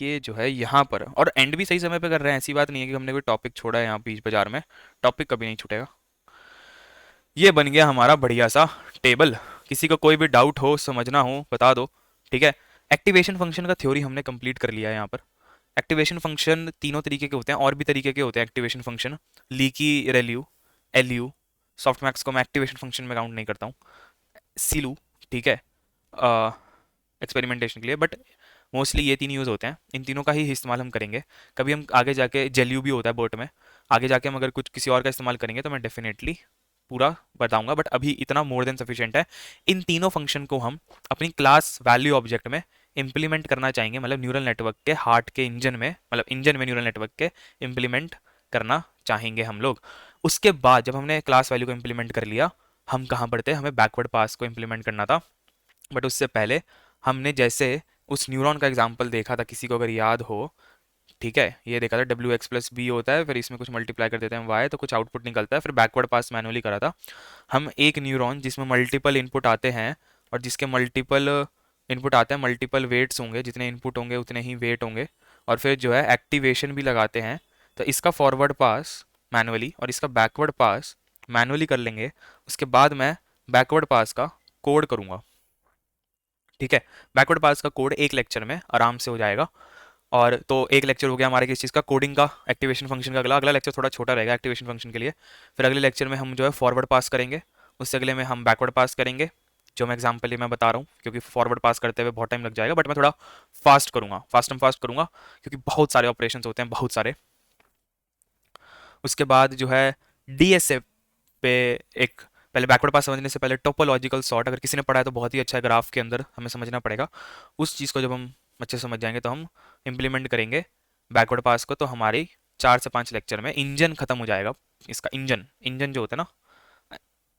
ये जो है यहाँ पर, और एंड भी सही समय पे कर रहे हैं, ऐसी बात नहीं है कि हमने कोई टॉपिक छोड़ा है यहाँ बीच बाजार में। टॉपिक कभी नहीं छूटेगा। ये बन गया हमारा बढ़िया सा टेबल। किसी को कोई भी डाउट हो, समझना हो, बता दो। ठीक है। एक्टिवेशन फंक्शन का थ्योरी हमने कंप्लीट कर लिया है यहाँ पर। एक्टिवेशन फंक्शन तीनों तरीके के होते हैं, और भी तरीके के होते हैं activation function. Leaky ReLU, ELU, softmax को मैं एक्टिवेशन फंक्शन में काउंट नहीं करता हूँ। सीलू, ठीक है, एक्सपेरिमेंटेशन के लिए, बट मोस्टली ये तीन यूज़ होते हैं। इन तीनों का ही इस्तेमाल हम करेंगे। कभी हम आगे जाके जेल्यू भी होता है बोट में, आगे जाके हम अगर कुछ किसी और का इस्तेमाल करेंगे तो मैं डेफिनेटली पूरा बताऊंगा, बट अभी इतना मोर देन सफिशिएंट है। इन तीनों फंक्शन को हम अपनी क्लास वैल्यू ऑब्जेक्ट में इम्प्लीमेंट करना चाहेंगे, मतलब न्यूरल नेटवर्क के हार्ट के इंजन में, मतलब इंजन में न्यूरल नेटवर्क के इम्प्लीमेंट करना चाहेंगे हम लोग। उसके बाद जब हमने क्लास वैल्यू को इम्प्लीमेंट कर लिया, हम कहाँ पढ़ते, हमें बैकवर्ड पास को इम्प्लीमेंट करना था। बट उससे पहले हमने जैसे उस न्यूरॉन का एग्जाम्पल देखा था, किसी को अगर याद हो, ठीक है, ये देखा था WX+B होता है, फिर इसमें कुछ मल्टीप्लाई कर देते हैं Y, तो कुछ आउटपुट निकलता है, फिर बैकवर्ड पास मैनुअली करा था। हम एक न्यूरॉन जिसमें मल्टीपल इनपुट आते हैं, और जिसके मल्टीपल इनपुट आते हैं, मल्टीपल वेट्स होंगे, जितने इनपुट होंगे उतने ही वेट होंगे, और फिर जो है एक्टिवेशन भी लगाते हैं। तो इसका फॉरवर्ड पास मैनुअली और इसका बैकवर्ड पास मैनुअली कर लेंगे। उसके बाद मैं बैकवर्ड पास का कोड करूँगा। ठीक है। बैकवर्ड पास का कोड एक लेक्चर में आराम से हो जाएगा। और तो एक लेक्चर हो गया हमारे किस चीज़ का, कोडिंग का, एक्टिवेशन फंक्शन का। अगला अगला लेक्चर थोड़ा छोटा रहेगा एक्टिवेशन फंक्शन के लिए। फिर अगले लेक्चर में हम जो है फॉरवर्ड पास करेंगे। उससे अगले में हम बैकवर्ड पास करेंगे, जो मैं एग्जाम्पल मैं बता रहा हूँ, क्योंकि फॉरवर्ड पास करते हुए बहुत टाइम लग जाएगा, बट मैं थोड़ा फास्ट करूँगा, फास्ट एंड फास्ट करूँगा, क्योंकि बहुत सारे ऑपरेशन होते हैं, बहुत सारे। उसके बाद जो है DSA पे एक, पहले बैकवर्ड पास समझने से पहले टोपोलॉजिकल सॉर्ट, अगर किसी ने पढ़ा है तो बहुत ही अच्छा है, ग्राफ के अंदर हमें समझना पड़ेगा। उस चीज़ को जब हम अच्छे से समझ जाएंगे तो हम इम्प्लीमेंट करेंगे बैकवर्ड पास को, तो हमारी 4 से 5 लेक्चर में इंजन खत्म हो जाएगा। इसका इंजन, इंजन जो होता है ना,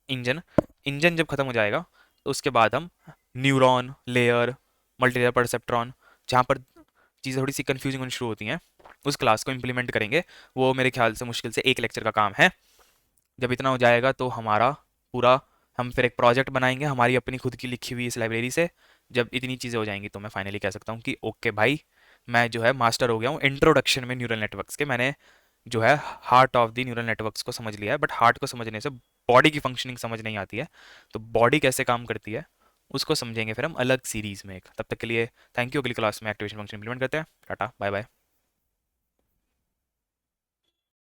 इंजन, इंजन जब खत्म हो जाएगा तो उसके बाद हम neuron layer, multi layer perceptron, जहाँ पर चीज़ें थोड़ी सी कंफ्यूजिंग होनी शुरू होती हैं, उस क्लास को इम्प्लीमेंट करेंगे। वो मेरे ख्याल से मुश्किल से एक लेक्चर का काम है। जब इतना हो जाएगा तो हमारा पूरा, हम फिर एक प्रोजेक्ट बनाएंगे हमारी अपनी खुद की लिखी हुई इस लाइब्रेरी से। जब इतनी चीज़ें हो जाएंगी तो मैं फाइनली कह सकता हूँ कि ओके भाई, मैं जो है मास्टर हो गया हूँ इंट्रोडक्शन में न्यूरल नेटवर्क्स के। मैंने जो है heart of the neural networks को समझ लिया है, बट हार्ट को समझने से बॉडी की फंक्शनिंग समझ नहीं आती है। तो बॉडी कैसे काम करती है उसको समझेंगे फिर हम अलग सीरीज़ में एक। तब तक के लिए थैंक यू। अगली क्लास में एक्टिवेशन फंक्शन इंप्लीमेंट करते हैं। टाटा बाय बाय।